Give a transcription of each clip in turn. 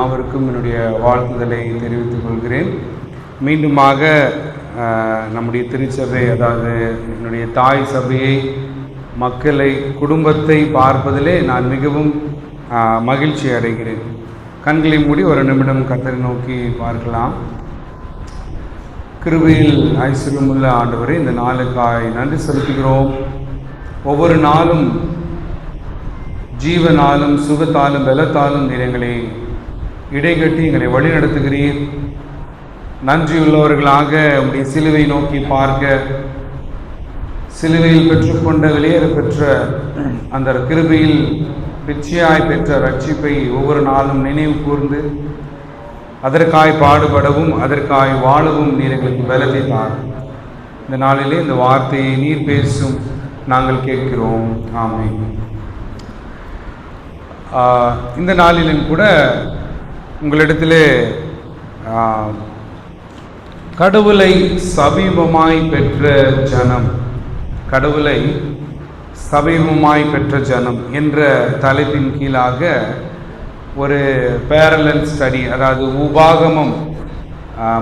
அவருக்கும் என்னுடைய வாழ்த்துதலை தெரிவித்துக் கொள்கிறேன். மீண்டுமாக நம்முடைய திருச்சபை, அதாவது என்னுடைய தாய் சபையை, மக்களை, குடும்பத்தை பார்ப்பதிலே நான் மிகவும் மகிழ்ச்சி அடைகிறேன். கண்களை மூடி ஒரு நிமிடம் கர்த்தரை நோக்கி பார்க்கலாம். கிருபையில் ஐஸ்வர்யமுள்ள ஆண்டவரே, இந்த நாளுக்காய் நன்றி செலுத்துகிறோம். ஒவ்வொரு நாளும் ஜீவனாலும் சுகத்தாலும் பலத்தாலும் நீர் எங்களை இடைகட்டி எங்களை வழி நடத்துகிறீர். நன்றியுள்ளவர்களாக உடைய சிலுவை நோக்கி பார்க்க, சிலுவையில் பெற்றுக்கொண்ட வெளியேற பெற்ற அந்த கிருபையில் பிச்சையாய் பெற்ற ரட்சிப்பை ஒவ்வொரு நாளும் நினைவு கூர்ந்து அதற்காய் பாடுபடவும் அதற்காய் வாழவும் நீர் எங்களுக்கு பலத்தை தார். இந்த நாளிலே இந்த வார்த்தையை நீர் பேசும் நாங்கள் கேட்கிறோம். ஆமென். இந்த நாளிலும் கூட உங்களிடத்திலே கடவுளை சமீபமாய் பெற்ற ஜனம், கடவுளை சமீபமாய் பெற்ற ஜனம் என்ற தலைப்பின் கீழாக ஒரு பேரலல் ஸ்டடி, அதாவது உபாகமம்,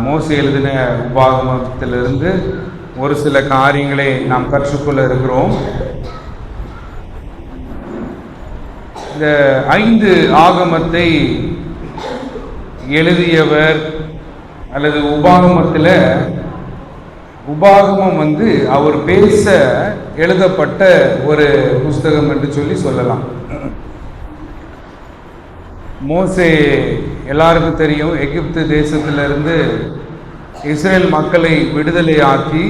மோசே எழுதின உபாகமத்திலிருந்து ஒரு சில காரியங்களை நாம் கற்றுக்கொள்ள இருக்கிறோம். இந்த 5 ஆகமத்தை எழுதியவர் அல்லது உபாகமத்தில், உபாகமம் அவர் பேச எழுதப்பட்ட ஒரு புஸ்தகம் என்று சொல்லலாம். மோசே எல்லாருக்கும் தெரியும், எகிப்து தேசத்திலிருந்து இஸ்ரேல் மக்களை விடுதலை ஆக்கி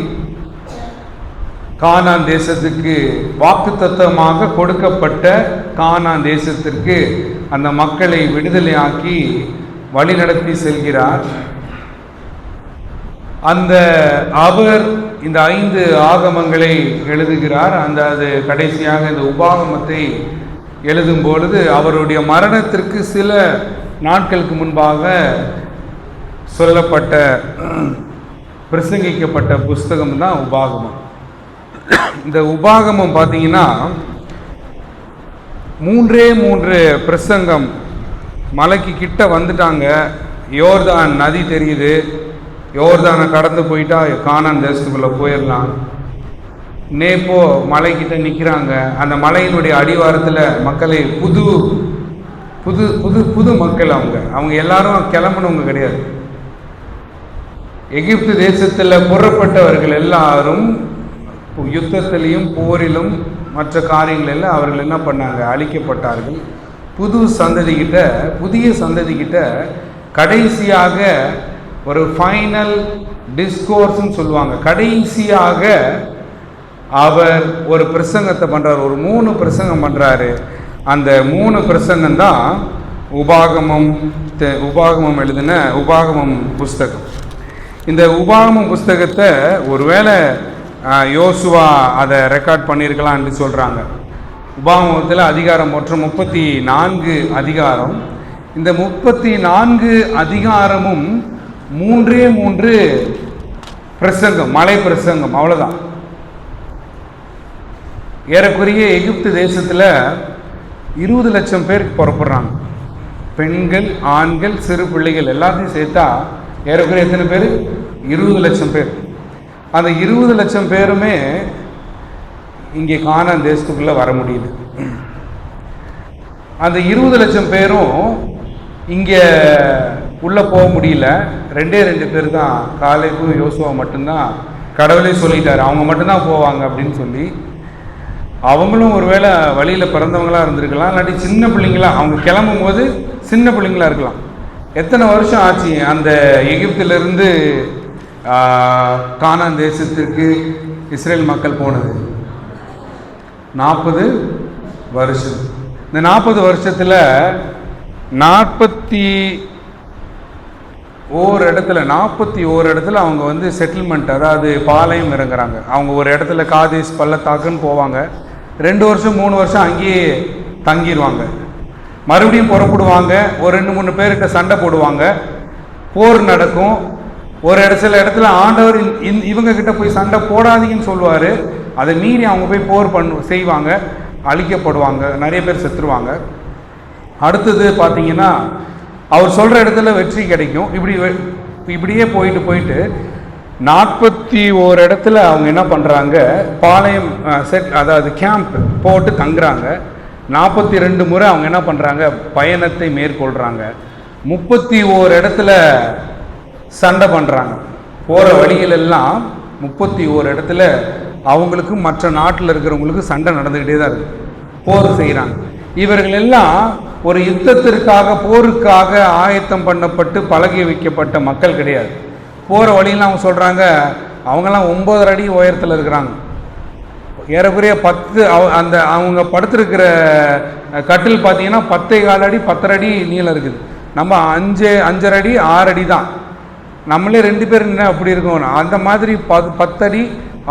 கானான் தேசத்துக்கு வாக்குத்தத்தமாக கொடுக்கப்பட்ட கானான் தேசத்திற்கு அந்த மக்களை விடுதலை ஆக்கி வழிநடத்தி செல்கிறார். அவர் இந்த 5 ஆகமங்களை எழுதுகிறார். அது கடைசியாக இந்த உபாகமத்தை எழுதும் பொழுது அவருடைய மரணத்திற்கு சில நாட்களுக்கு முன்பாக சொல்லப்பட்ட, பிரசங்கிக்கப்பட்ட புஸ்தகம் தான் உபாகமம். இந்த உபாகமம் பார்த்தீங்கன்னா 3 பிரசங்கம். மலைக்கு கிட்ட வந்துட்டாங்க, யோர்தான் நதி தெரியுது, யோர்தானை கடந்து போயிட்டா கானான் தேசத்துக்குள்ளே போயிடலாம். நேப்போ மலைக்கிட்ட நிற்கிறாங்க. அந்த மலையினுடைய அடிவாரத்தில் மக்களை புது புது புது புது மக்கள், அவங்க எல்லாரும் கிளம்புனவங்க கிடையாது. எகிப்து தேசத்தில் புறப்பட்டவர்கள் எல்லாரும் யுத்தத்திலையும் போரிலும் மற்ற காரியங்களில் அவர்கள் என்ன பண்ணாங்க, அழிக்கப்பட்டார்கள். புதிய சந்ததிக்கிட்ட கடைசியாக ஒரு ஃபைனல் டிஸ்கோர்ஸ்ன்னு சொல்லுவாங்க, கடைசியாக அவர் ஒரு பிரசங்கத்தை பண்ணுறார். ஒரு 3 பிரசங்கம் பண்ணுறாரு. அந்த 3 பிரசங்கம் தான் உபாகமம் எழுதின உபாகமம் புஸ்தகம். இந்த உபாகமம் புஸ்தகத்தை ஒருவேளை யோசுவா அதை ரெக்கார்ட் பண்ணியிருக்கலாம் என்று சொல்கிறாங்க. உபாகமத்தில் அதிகாரம் மொத்தம் 34 அதிகாரம். இந்த 34 அதிகாரமும் 3 பிரசங்கம், மலை பிரசங்கம், அவ்வளோதான். ஏறக்குறைய எகிப்து தேசத்தில் 20 லட்சம் பேருக்கு புறப்படுறாங்க. பெண்கள், ஆண்கள், சிறு பிள்ளைகள் எல்லாத்தையும் சேர்த்தா ஏறக்குறைய எத்தனை பேர்? 20 லட்சம் பேர். அந்த 20 லட்சம் பேருமே இங்கே கானான் தேசத்துக்குள்ளே வர முடியுது. அந்த 20 லட்சம் பேரும் இங்கே உள்ளே போக முடியல. 2 பேர் தான், காலேபும் யோசுவா மட்டும்தான். கடவுளே சொல்லிட்டார் அவங்க மட்டும்தான் போவாங்க அப்படின்னு சொல்லி. அவங்களும் ஒருவேளை வழியில் பிறந்தவங்களாக இருந்திருக்கலாம், இல்லாட்டி சின்ன பிள்ளைங்களா, அவங்க கிளம்பும் போது சின்ன பிள்ளைங்களா இருக்கலாம். எத்தனை வருஷம் ஆச்சு அந்த எகிப்திலிருந்து கானான் தேசத்திற்கு இஸ்ரேல் மக்கள் போனது? 40 வருஷம். இந்த 40 வருஷத்தில் 41 இடத்துல அவங்க செட்டில்மெண்ட், அதாவது பாளையம் இறங்குறாங்க. அவங்க ஒரு இடத்துல காதேஸ் பள்ளத்தாக்குன்னு போவாங்க. 2 வருஷம் 3 வருஷம் அங்கேயே தங்கிடுவாங்க. மறுபடியும் புறப்படுவாங்க. ஒரு 2-3 பேர்கிட்ட சண்டை போடுவாங்க, போர் நடக்கும். சில இடத்துல ஆண்டவர் இவங்க கிட்ட போய் சண்டை போடாதீங்கன்னு சொல்லுவார். அதை மீறி அவங்க போய் போர் செய்வாங்க, அழிக்கப்படுவாங்க, நிறைய பேர் செத்துருவாங்க. அடுத்தது பார்த்தீங்கன்னா அவர் சொல்கிற இடத்துல வெற்றி கிடைக்கும். இப்படியே போயிட்டு 41 இடத்துல அவங்க என்ன பண்ணுறாங்க, பாளையம் அதாவது கேம்ப் போட்டு தங்குறாங்க. 42 முறை அவங்க என்ன பண்ணுறாங்க, பயணத்தை மேற்கொள்கிறாங்க. 31 இடத்துல சண்டை பண்ணுறாங்க. போகிற வழிகளெல்லாம் 31 இடத்துல அவங்களுக்கு மற்ற நாட்டில் இருக்கிறவங்களுக்கு சண்டை நடந்துக்கிட்டே தான் இருக்குது, போர் செய்கிறாங்க. இவர்கள் எல்லாம் ஒரு யுத்தத்திற்காக போருக்காக ஆயத்தம் பண்ணப்பட்டு பழகி வைக்கப்பட்ட மக்கள் கிடையாது. போகிற வழியில் அவங்க சொல்கிறாங்க, அவங்கெல்லாம் 9 அடி உயரத்தில் இருக்கிறாங்க. ஏறக்குறைய 10 அந்த அவங்க படுத்திருக்கிற கட்டில் பார்த்தீங்கன்னா 10.25 அடி 10 அடி நீளம் இருக்குது. நம்ம 5 அடி 6 அடி தான். நம்மளே 2 பேர் என்ன அப்படி இருக்கோம். அந்த மாதிரி 10 அடி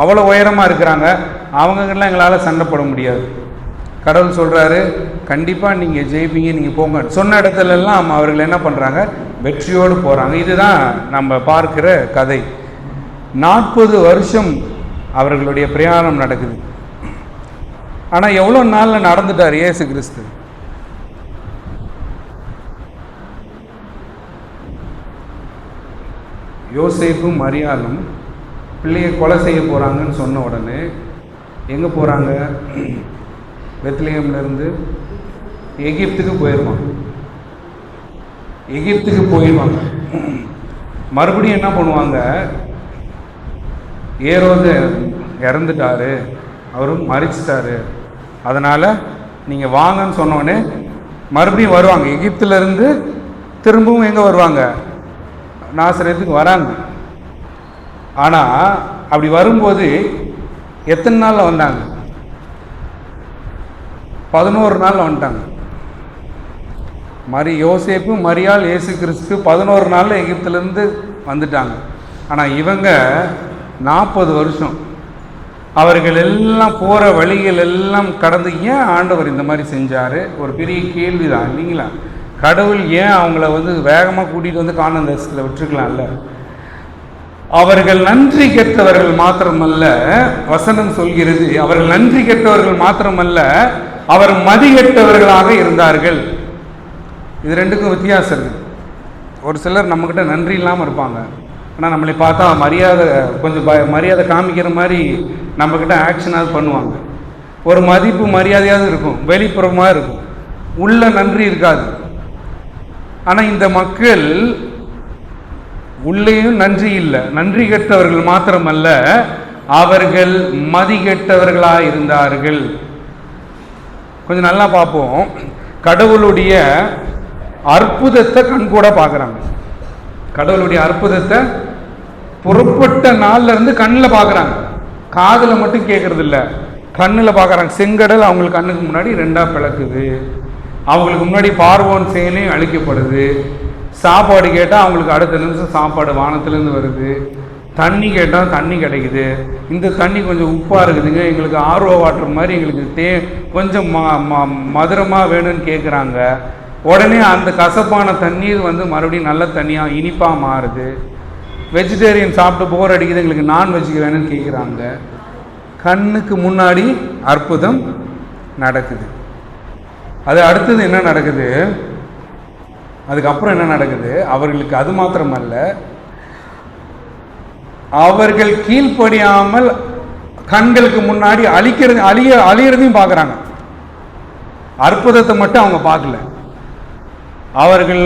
அவ்வளோ உயரமாக இருக்கிறாங்க. அவங்கெல்லாம் எங்களால் சண்டை போட முடியாது. கடவுள் சொல்கிறாரு, கண்டிப்பாக நீங்கள் ஜெயிப்பீங்க, நீங்கள் போங்க. சொன்ன இடத்துலலாம் அவர்கள் என்ன பண்ணுறாங்க, வெற்றியோடு போகிறாங்க. இதுதான் நம்ம பார்க்கிற கதை. 40 வருஷம் அவர்களுடைய பிரயாணம் நடக்குது. ஆனால் எவ்வளோ நாளில் நடந்துட்டார் இயேசு கிறிஸ்து? யோசேப்பும் மரியாளும் பிள்ளையை கொலை செய்ய போகிறாங்கன்னு சொன்ன உடனே எங்கே போகிறாங்க? பெத்லகேம்லேருந்து எகிப்துக்கு போயிடுவாங்க. மறுபடியும் என்ன பண்ணுவாங்க, ஏரோது இறந்துட்டாரு, அவரும் மரிச்சிட்டாரு, அதனால் நீங்கள் வாங்கன்னு சொன்னோடனே மறுபடியும் வருவாங்க. எகிப்திலேருந்து திரும்பவும் எங்கே வருவாங்க? நாசரேத்துக்கு வராங்க. ஆனால் அப்படி வரும்போது எத்தனை நாளில் வந்தாங்க? 11 நாளில் வந்துட்டாங்க. யோசேப்பு மரியாள் இயேசு கிறிஸ்து 11 நாளில் எகிப்திலேருந்து வந்துட்டாங்க. ஆனால் இவங்க 40 வருஷம் அவர்கள் எல்லாம் போகிற வழிகள் எல்லாம் கடந்து. ஏன் ஆண்டவர் இந்த மாதிரி செஞ்சார்? ஒரு பெரிய கேள்வி தான் இல்லைங்களா? கடவுள் ஏன் அவங்கள வேகமாக கூட்டிகிட்டு வந்து கானான் தேசத்தில் விட்டுருக்கலாம்ல? அவர்கள் நன்றி கெட்டவர்கள் மாத்திரமல்ல, வசனம் சொல்கிறது, அவர்கள் நன்றி கெட்டவர்கள் மாத்திரமல்ல, அவர் மதிகெட்டவர்களாக இருந்தார்கள். இது ரெண்டுக்கும் வித்தியாசம் இருக்குது. ஒரு சிலர் நம்மக்கிட்ட நன்றி இல்லாமல் இருப்பாங்க. ஆனால் நம்மளை பார்த்தா மரியாதை காமிக்கிற மாதிரி நம்மக்கிட்ட ஆக்ஷனாவது பண்ணுவாங்க. ஒரு மதிப்பு மரியாதையாவது இருக்கும், வெளிப்புறமாக இருக்கும், உள்ள நன்றி இருக்காது. ஆனால் இந்த மக்கள் உள்ளேயும் நன்றி இல்லை. நன்றி கெட்டவர்கள் மாத்திரமல்ல, அவர்கள் மதிகெட்டவர்களாக இருந்தார்கள். கொஞ்சம் நல்லா பார்ப்போம். கடவுளுடைய அற்புதத்தை கண்கூட பார்க்குறாங்க. கடவுளுடைய அற்புதத்தை புறப்பட்ட நாள்ல இருந்து கண்ணில் பார்க்குறாங்க. காதில் மட்டும் கேட்கறது இல்லை, கண்ணில் பார்க்குறாங்க. செங்கடல் அவங்களுக்கு கண்ணுக்கு முன்னாடி 2ஆக பிளக்குது. அவங்களுக்கு முன்னாடி பார்வோன் சேனை அழிக்கப்படுது. சாப்பாடு கேட்டால் அவங்களுக்கு அடுத்த நிமிஷம் சாப்பாடு வானத்துலேருந்து வருது. தண்ணி கேட்டால் தண்ணி கிடைக்குது. இந்த தண்ணி கொஞ்சம் உப்பாக இருக்குதுங்க, எங்களுக்கு ஆர்வ வாட்டர் மாதிரி எங்களுக்கு கொஞ்சம் மதுரமாக வேணும்னு கேட்குறாங்க. உடனே அந்த கசப்பான தண்ணீர் மறுபடியும் நல்ல தண்ணியாக இனிப்பாக மாறுது. வெஜிடேரியன் சாப்பிட்டு போர் அடிக்குது, எங்களுக்கு நான்வெஜ் வேணும்னு கேட்குறாங்க. கண்ணுக்கு முன்னாடி அற்புதம் நடக்குது. அது அடுத்தது என்ன நடக்குது? அதுக்கப்புறம் என்ன நடக்குது? அவர்களுக்கு அது மாத்திரமல்ல, அவர்கள் கீழ்ப்படியாமல் கண்களுக்கு முன்னாடி அழியறதையும் பார்க்குறாங்க. அற்புதத்தை மட்டும் அவங்க பார்க்கல. அவர்கள்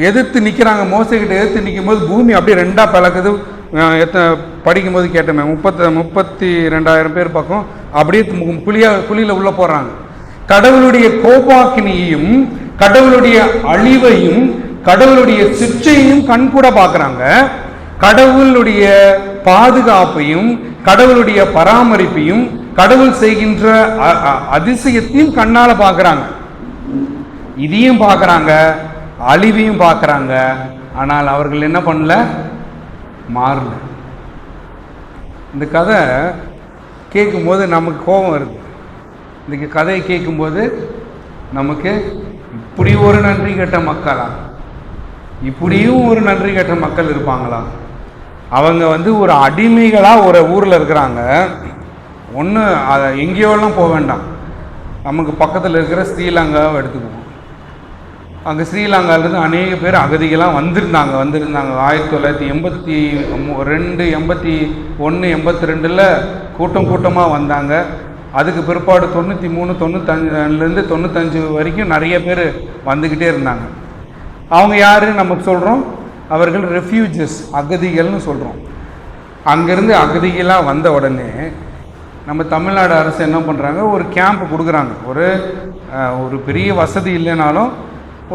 எதிர்த்து நிற்கிறாங்க. மோசைக்கிட்ட எதிர்த்து நிற்கும் போது பூமி அப்படியே 2ஆக பிளக்குது. படிக்கும்போது கேட்டோமே, 32,000 பேர் பக்கம் அப்படியே குழியில் உள்ள போடுறாங்க. கடவுளுடைய கோபாக்கினியையும் கடவுளுடைய அழிவையும் கடவுளுடைய சிற்றையும் கண்கூட பார்க்குறாங்க. கடவுளுடைய பாதுகாப்பையும் கடவுளுடைய பராமரிப்பையும் கடவுள் செய்கின்ற அதிசயத்தையும் கண்ணால பார்க்குறாங்க. இதையும் பார்க்குறாங்க, அழிவையும் பார்க்குறாங்க. ஆனால் அவர்கள் என்ன பண்ணல? மாறல. இந்த கதை கேட்கும்போது நமக்கு கோபம் வருது. இந்த கதையை கேட்கும்போது நமக்கு இப்படி ஒரு நன்றி கெட்ட மக்களா, இப்படியும் ஒரு நன்றி கெட்ட மக்கள் இருப்பாங்களா? அவங்க ஒரு அடிமைகளாக ஒரு ஊரில் இருக்கிறாங்க. ஒன்று அதை எங்கேயோலாம் போக வேண்டாம், நமக்கு பக்கத்தில் இருக்கிற ஸ்ரீலங்காவை எடுத்துக்குவோம். அங்கே ஸ்ரீலங்காவிலேருந்து அநேக பேர் அகதிகளாக வந்திருந்தாங்க 1982 81 82 கூட்டமாக வந்தாங்க. அதுக்கு பிற்பாடு 93 95லேருந்து 95 வரைக்கும் நிறைய பேர் வந்துக்கிட்டே இருந்தாங்க. அவங்க யார் நமக்கு சொல்கிறோம்? அவர்கள் ரெஃப்யூஜஸ், அகதிகள்னு சொல்கிறோம். அங்கேருந்து அகதிகளாக வந்த உடனே நம்ம தமிழ்நாடு அரசு என்ன பண்ணுறாங்க, ஒரு கேம்ப் கொடுக்குறாங்க. ஒரு பெரிய வசதி இல்லைனாலும்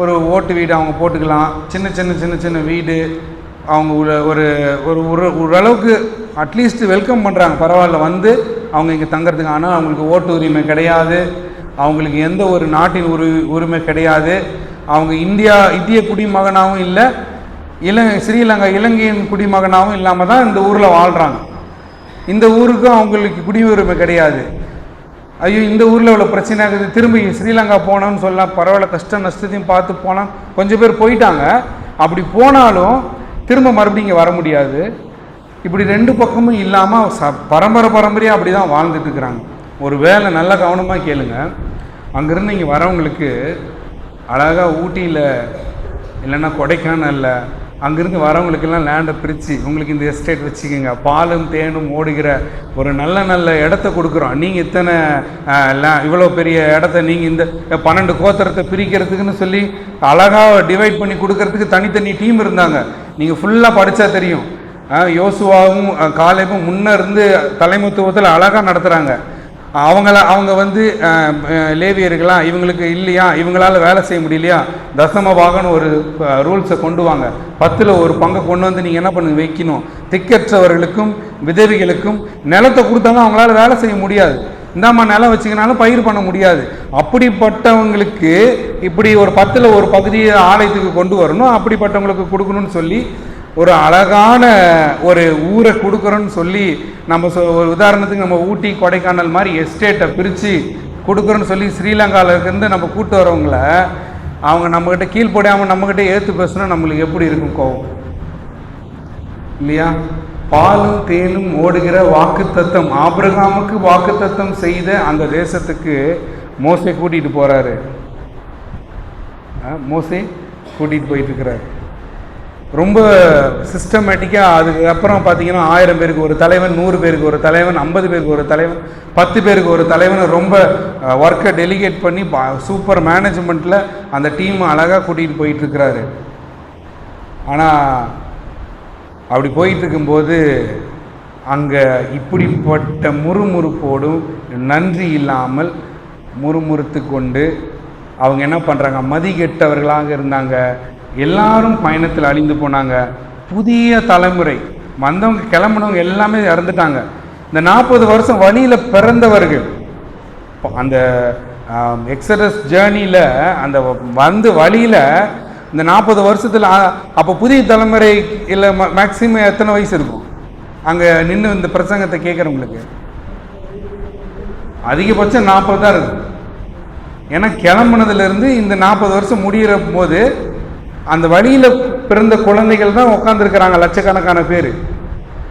ஒரு ஓட்டு வீடு அவங்க போட்டுக்கலாம். சின்ன வீடு அவங்க ஓரளவுக்கு அட்லீஸ்ட் வெல்கம் பண்ணுறாங்க. பரவாயில்ல, வந்து அவங்க இங்கே தங்கிறதுக்கு. ஆனால் அவங்களுக்கு ஓட்டு உரிமை கிடையாது, அவங்களுக்கு எந்த ஒரு நாட்டின் உரிமை கிடையாது. அவங்க இந்திய குடிமகனாகவும் இல்லை, ஸ்ரீலங்கா இலங்கையின் குடிமகனாகவும் இல்லாமல் தான் இந்த ஊரில் வாழ்கிறாங்க. இந்த ஊருக்கும் அவங்களுக்கு குடியுரிமை கிடையாது. ஐயோ, இந்த ஊரில் இவ்வளோ பிரச்சனை ஆகுது, திரும்பி ஸ்ரீலங்கா போனோன்னு சொல்லலாம். பரவாயில்ல, கஷ்ட நஷ்டத்தையும் பார்த்து போனால் கொஞ்சம் பேர் போயிட்டாங்க. அப்படி போனாலும் திரும்ப மறுபடியும் இங்கே வர முடியாது. இப்படி ரெண்டு பக்கமும் இல்லாமல் பரம்பரையாக அப்படி தான் வாழ்ந்துட்டு இருக்கிறாங்க. ஒரு வேலை நல்லா கவனமாக கேளுங்க. அங்கேருந்து இங்கே வரவங்களுக்கு அழகாக ஊட்டியில் இல்லைன்னா கொடைக்கானலில் அங்கேருந்து வரவங்களுக்கெல்லாம் லேண்டை பிரித்து உங்களுக்கு இந்த எஸ்டேட் வச்சுக்கோங்க, பாலும் தேனும் ஓடுகிற ஒரு நல்ல இடத்த கொடுக்குறோம். நீங்கள் இத்தனை இவ்வளோ பெரிய இடத்த நீங்கள் இந்த 12 கோத்திரத்தை பிரிக்கிறதுக்குன்னு சொல்லி அழகாக டிவைட் பண்ணி கொடுக்கறதுக்கு தனித்தனி டீம் இருந்தாங்க. நீங்கள் ஃபுல்லாக படித்தா தெரியும். யோசுவாவும் காலேபும் முன்னே இருந்து தலைமைத்துவத்தில் அழகாக நடத்துகிறாங்க. அவங்க வந்து லேவியர்களாம் இவங்களுக்கு இல்லையா, இவங்களால வேலை செய்ய முடியலையா, தசம பாகன்னு ஒரு ரூல்ஸை கொண்டு வாங்க. 10ல் ஒரு பங்கை கொண்டு வந்து நீங்கள் என்ன பண்ணுங்க வைக்கணும். திக்கற்றவர்களுக்கும் விதவிகளுக்கும் நிலத்தை கொடுத்தாங்க, அவங்களால வேலை செய்ய முடியாது. இந்தாம்மா நிலம் வச்சுக்கினாலும் பயிர் பண்ண முடியாது. அப்படிப்பட்டவங்களுக்கு இப்படி ஒரு 10ல் ஒரு பகுதியை ஆலயத்துக்கு கொண்டு வரணும், அப்படிப்பட்டவங்களுக்கு கொடுக்கணும்னு சொல்லி ஒரு அழகான ஒரு ஊரை கொடுக்குறோன்னு சொல்லி நம்ம ஒரு உதாரணத்துக்கு நம்ம ஊட்டி கொடைக்கானல் மாதிரி எஸ்டேட்டை பிரித்து கொடுக்குறோன்னு சொல்லி ஸ்ரீலங்காவில் இருந்து நம்ம கூட்டு வரவங்கள அவங்க நம்மக்கிட்ட கீழ்ப்படியாமல் நம்மக்கிட்ட ஏற்று பேசுனா நம்மளுக்கு எப்படி இருக்கும் கோவம் இல்லையா? பாலும் தேனும் ஓடுகிற வாக்குத்தத்தம், ஆபிரகாமுக்கு வாக்குத்தத்தம் செய்த அந்த தேசத்துக்கு மோசே கூட்டிகிட்டு போகிறாரு. மோசே கூட்டிகிட்டு போயிட்டுருக்கிறார். ரொம்ப சிஸ்டமேட்டிக்காக. அதுக்கப்புறம் பார்த்தீங்கன்னா 1000 பேருக்கு ஒரு தலைவன், 100 பேருக்கு ஒரு தலைவன், 50 பேருக்கு ஒரு தலைவன், 10 பேருக்கு ஒரு தலைவன், ரொம்ப ஒர்க்கை டெலிகேட் பண்ணி சூப்பர் மேனேஜ்மெண்ட்டில் அந்த டீம் அழகாக கூட்டிகிட்டு போயிட்டுருக்கிறாரு. ஆனால் அப்படி போயிட்டுருக்கும்போது அங்கே இப்படிப்பட்ட முறுமுறுப்போடும் நன்றி இல்லாமல் முறுமுறுத்து கொண்டு அவங்க என்ன பண்ணுறாங்க, மதிகெட்டவர்களாக இருந்தாங்க. எல்லாரும் பயணத்தில் அழிந்து போனாங்க. புதிய தலைமுறை வந்தவங்க கிளம்பினவங்க எல்லாமே இறந்துட்டாங்க. இந்த 40 வருஷம் வழியில் பிறந்தவர்கள் அந்த எக்ஸடஸ் ஜேர்னியில் அந்த வந்து வழியில் இந்த 40 வருஷத்தில் அப்போ புதிய தலைமுறை இல்லை மேக்சிமம் எத்தனை வயசு இருக்கும் அங்கே நின்று இந்த பிரசங்கத்தை கேட்குறவங்களுக்கு? அதிகபட்சம் 40 தான் இருக்கும். ஏன்னா கிளம்புனதுலேருந்து இந்த 40 வருஷம் முடிகிற போது அந்த வழியில் பிறந்த குழந்தைகள் தான் உட்காந்துருக்கிறாங்க. லட்சக்கணக்கான பேர்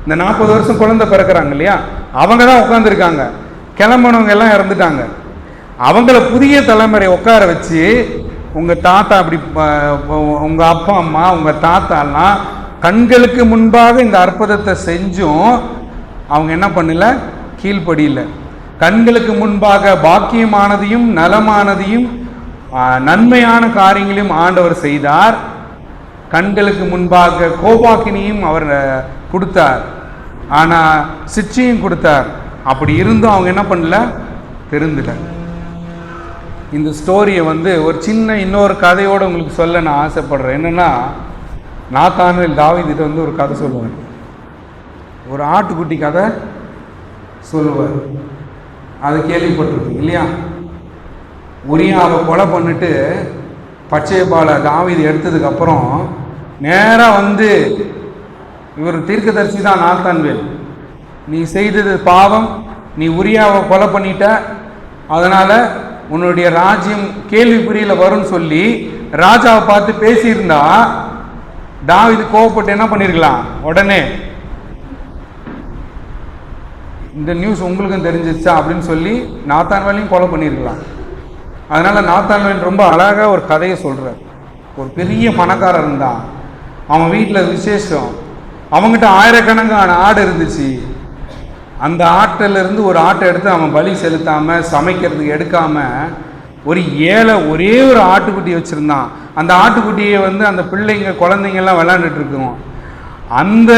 இந்த 40 வருஷம் குழந்தை பிறக்கிறாங்க இல்லையா, அவங்க தான் உட்காந்துருக்காங்க. கிளம்பினவங்க எல்லாம் இறந்துட்டாங்க. அவங்கள புதிய தலைமுறை உட்கார வச்சு உங்கள் தாத்தா அப்படி உங்கள் அப்பா அம்மா உங்கள் தாத்தாலாம் கண்களுக்கு முன்பாக இந்த அற்புதத்தை செஞ்சும் அவங்க என்ன பண்ணல, கீழ்ப்படியில். கண்களுக்கு முன்பாக பாக்கியமானதையும் நலமானதையும் நன்மையான காரியங்களையும் ஆண்டவர் செய்தார். கண்களுக்கு முன்பாக கோபாக்கினியும் அவர் கொடுத்தார், ஆனால் சிச்சையும் கொடுத்தார். அப்படி இருந்தும் அவங்க என்ன பண்ணல, தெரிந்துல. இந்த ஸ்டோரியை வந்து ஒரு சின்ன இன்னொரு கதையோடு உங்களுக்கு சொல்ல நான் ஆசைப்படுறேன். என்னென்னா, நாத்தானியேல் தாவீதுகிட்ட வந்து ஒரு கதை சொல்லுவார். ஒரு ஆட்டுக்குட்டி கதை சொல்லுவார். அதை கேள்விப்பட்டிருக்கீங்க இல்லையா? உரியாவை கொலை பண்ணிட்டு பச்சையப்பாலை தாவீது எடுத்ததுக்கப்புறம் நேராக வந்து இவர் தீர்க்கதரிசி தான் நாத்தான்வேல், நீ செய்தது பாவம், நீ உரியாவை கொலை பண்ணிட்ட, அதனால் உன்னுடைய ராஜ்யம் கேள்விக்குறியில் வரும்னு சொல்லி ராஜாவை பார்த்து பேசியிருந்தா தாவீது கோவப்பட்டு என்ன பண்ணியிருக்கலாம், உடனே இந்த நியூஸ் உங்களுக்கும் தெரிஞ்சிச்சா அப்படின்னு சொல்லி நாத்தான்வேலையும் கொலை பண்ணியிருக்கலாம். அதனால் நாத்தான்வேல் ரொம்ப அழகாக ஒரு கதையை சொல்கிறார். ஒரு பெரிய பணக்காரர் இருந்தான், அவன் வீட்டில் விசேஷம், அவங்ககிட்ட ஆயிரக்கணக்கான ஆடு இருந்துச்சு. அந்த ஆட்டிலிருந்து ஒரு ஆட்டை எடுத்து அவன் பலி செலுத்தாமல் சமைக்கிறதுக்கு எடுக்காமல் ஒரு ஏழை ஒரே ஒரு ஆட்டுக்குட்டி வச்சுருந்தான். அந்த ஆட்டுக்குட்டியை அந்த பிள்ளைங்க குழந்தைங்கள்லாம் விளாண்டுட்டு இருக்கோம். அந்த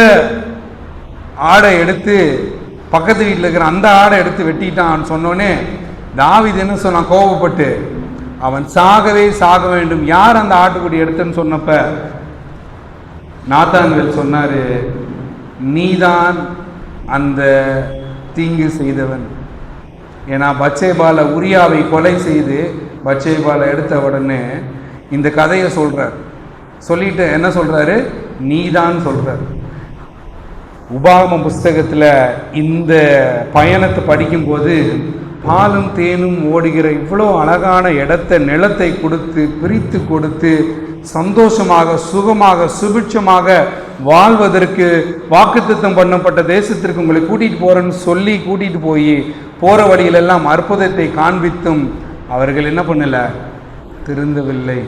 ஆடை எடுத்து பக்கத்து வீட்டில் இருக்கிற அந்த ஆடை எடுத்து வெட்டிட்டான்னு சொன்னோன்னே தாவீது என்ன சொன்னான்? கோபப்பட்டு அவன் சாகவே சாக வேண்டும். யார் அந்த ஆட்டுக்குட்டி எடுத்துன்னு சொன்னப்ப நாத்தான்வேல் சொன்னார், நீதான் அந்த தீங்கு செய்தவன். ஏன்னா பத்சேபால உரியாவை கொலை செய்து பத்சேபால எடுத்த உடனே இந்த கதையை சொல்றார். சொல்லிட்டு என்ன சொல்றாரு? நீதான் சொல்றார். உபாகம புஸ்தகத்தில் இந்த பயணத்தை படிக்கும்போது பாலும் தேனும் ஓடுகிற இவ்வளோ அழகான நிலத்தை கொடுத்து பிரித்து கொடுத்து சந்தோஷமாக சுகமாக சுபிட்சமாக வாழ்வதற்கு வாக்குத்தத்தம் பண்ணப்பட்ட தேசத்திற்கு உங்களை கூட்டிகிட்டு போகிறேன்னு சொல்லி கூட்டிகிட்டு போய் போகிற வழியிலெல்லாம் அற்புதத்தை காண்பித்தும் அவர்கள் என்ன பண்ணல? திருந்தவில்லை.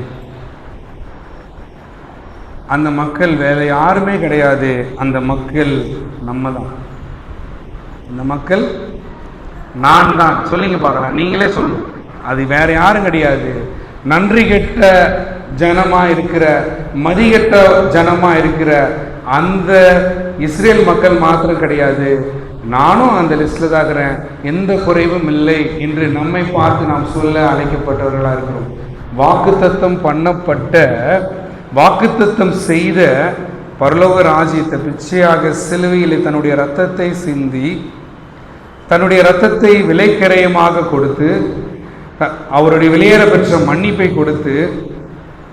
அந்த மக்கள் வேற யாருமே கிடையாது. அந்த மக்கள் நம்ம தான். அந்த மக்கள் நான் தான். சொல்லிங்க பார்க்கலாம், நீங்களே சொல்லுங்க. அது வேற யாரும் கிடையாது. நன்றி கெட்ட ஜனமா இருக்கிற, மதிகெட்ட ஜனமா இருக்கிற அந்த இஸ்ரேல் மக்கள் மாத்திரம் கிடையாது. நானும் அந்த லிஸ்ட்ல தான் இருக்கிறேன். எந்த குறைவும் இல்லை என்று நம்மை பார்த்து நாம் சொல்ல அழைக்கப்பட்டவர்களா இருக்கிறோம். வாக்குத்தத்தம் பண்ணப்பட்ட, வாக்குத்தத்தம் செய்த பரலோக ராஜ்யத்தை பிச்சையாக சிலுவையில் தன்னுடைய இரத்தத்தை சிந்தி, தன்னுடைய இரத்தத்தை விலைக்கரையமாக கொடுத்து, அவருடைய வெளியேற பெற்ற மன்னிப்பை கொடுத்து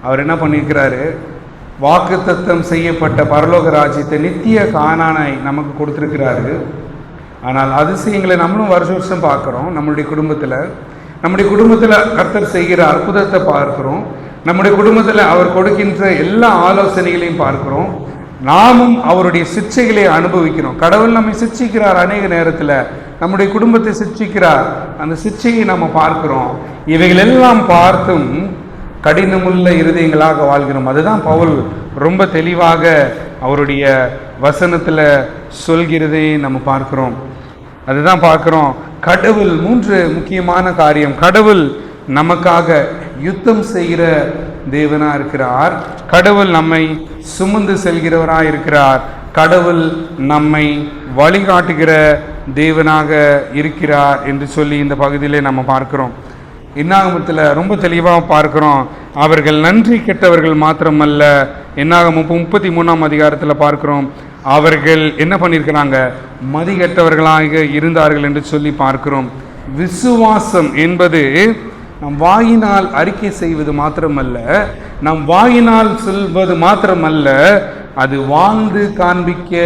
அவர் என்ன பண்ணியிருக்கிறாரு? வாக்குத்தத்தம் செய்யப்பட்ட பரலோக ராஜ்யத்தை, நித்திய கானானை நமக்கு கொடுத்துருக்கிறாரு. ஆனால் அதிசயங்களை நம்மளும் வருஷம் பார்க்குறோம். நம்முடைய குடும்பத்தில் கர்த்தர் செய்கிற அற்புதத்தை பார்க்குறோம். நம்முடைய குடும்பத்தில் அவர் கொடுக்கின்ற எல்லா ஆலோசனைகளையும் பார்க்கிறோம். நாமும் அவருடைய சிக்ஷைகளை அனுபவிக்கிறோம். கடவுள் நம்மை சிக்ஷிக்கிறார். அநேக நேரத்தில் நம்முடைய குடும்பத்தை சிக்ஷிக்கிறார். அந்த சிக்ஷையை நம்ம பார்க்கிறோம். இவைகள் எல்லாம் பார்த்தும் கடினமுள்ள இருதயங்களாக வாழ்கிறோம். அதுதான் பவுல் ரொம்ப தெளிவாக அவருடைய வசனத்தில் சொல்கிறதை நம்ம பார்க்கிறோம். அதுதான் பார்க்கிறோம். கடவுள் 3 முக்கியமான காரியம். கடவுள் நமக்காக யுத்தம் செய்கிற தேவனா இருக்கிறார். கடவுள் நம்மை சுமந்து செல்கிறவராக இருக்கிறார். கடவுள் நம்மை வழிகாட்டுகிற தேவனாக இருக்கிறார் என்று சொல்லி இந்த பகுதியிலே நம்ம பார்க்கிறோம். என்னாகமத்தில் ரொம்ப தெளிவாக பார்க்கிறோம். அவர்கள் நன்றி கெட்டவர்கள் மாத்திரமல்ல, என்னாகமம் 33ஆம் அதிகாரத்தில் பார்க்கிறோம், அவர்கள் என்ன பண்ணியிருக்கிறாங்க? மதிகெட்டவர்களாக இருந்தார்கள் என்று சொல்லி பார்க்கிறோம். விசுவாசம் என்பது நம் வாயினால் அறிக்கை செய்வது மாத்திரமல்ல, நம் வாயினால் சொல்வது மாத்திரமல்ல, அது வாழ்ந்து காண்பிக்க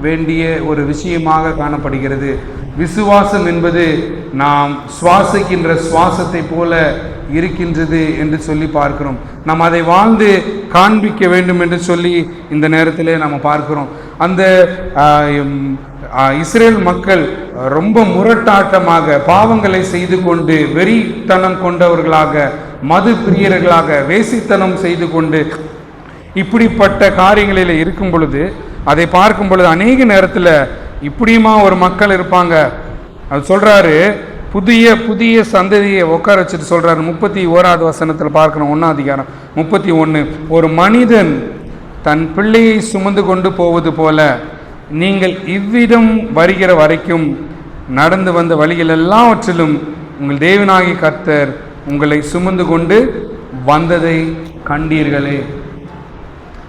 வேண்டிய ஒரு விஷயமாக காணப்படுகிறது. விசுவாசம் என்பது நாம் சுவாசிக்கின்ற சுவாசத்தை போல இருக்கின்றது என்று சொல்லி பார்க்கிறோம். நாம் அதை வாழ்ந்து காண்பிக்க வேண்டும் என்று சொல்லி இந்த நேரத்திலே நாம் பார்க்கிறோம். அந்த இஸ்ரேல் மக்கள் ரொம்ப முரட்டாட்டமாக பாவங்களை செய்து கொண்டு, வெறித்தனம் கொண்டவர்களாக, மது பிரியர்களாக, வேசித்தனம் செய்து கொண்டு இப்படிப்பட்ட காரியங்களில் இருக்கும் பொழுது, அதை பார்க்கும் பொழுது அநேக நேரத்தில் இப்படியுமா ஒரு மக்கள் இருப்பாங்க. அது சொல்றாரு, புதிய சந்ததியை உட்கார வச்சுட்டு சொல்றாரு. 31வது வசனத்தில் பார்க்கணும், 1ஆம் அதிகாரம் 31. ஒரு மனிதன் தன் பிள்ளையை சுமந்து கொண்டு போவது போல நீங்கள் இவ்விதம் வருகிற வரைக்கும் நடந்து வந்த வழிகள் எல்லாவற்றிலும் உங்கள் தேவனாகிய கர்த்தர் உங்களை சுமந்து கொண்டு வந்ததை கண்டீர்களே.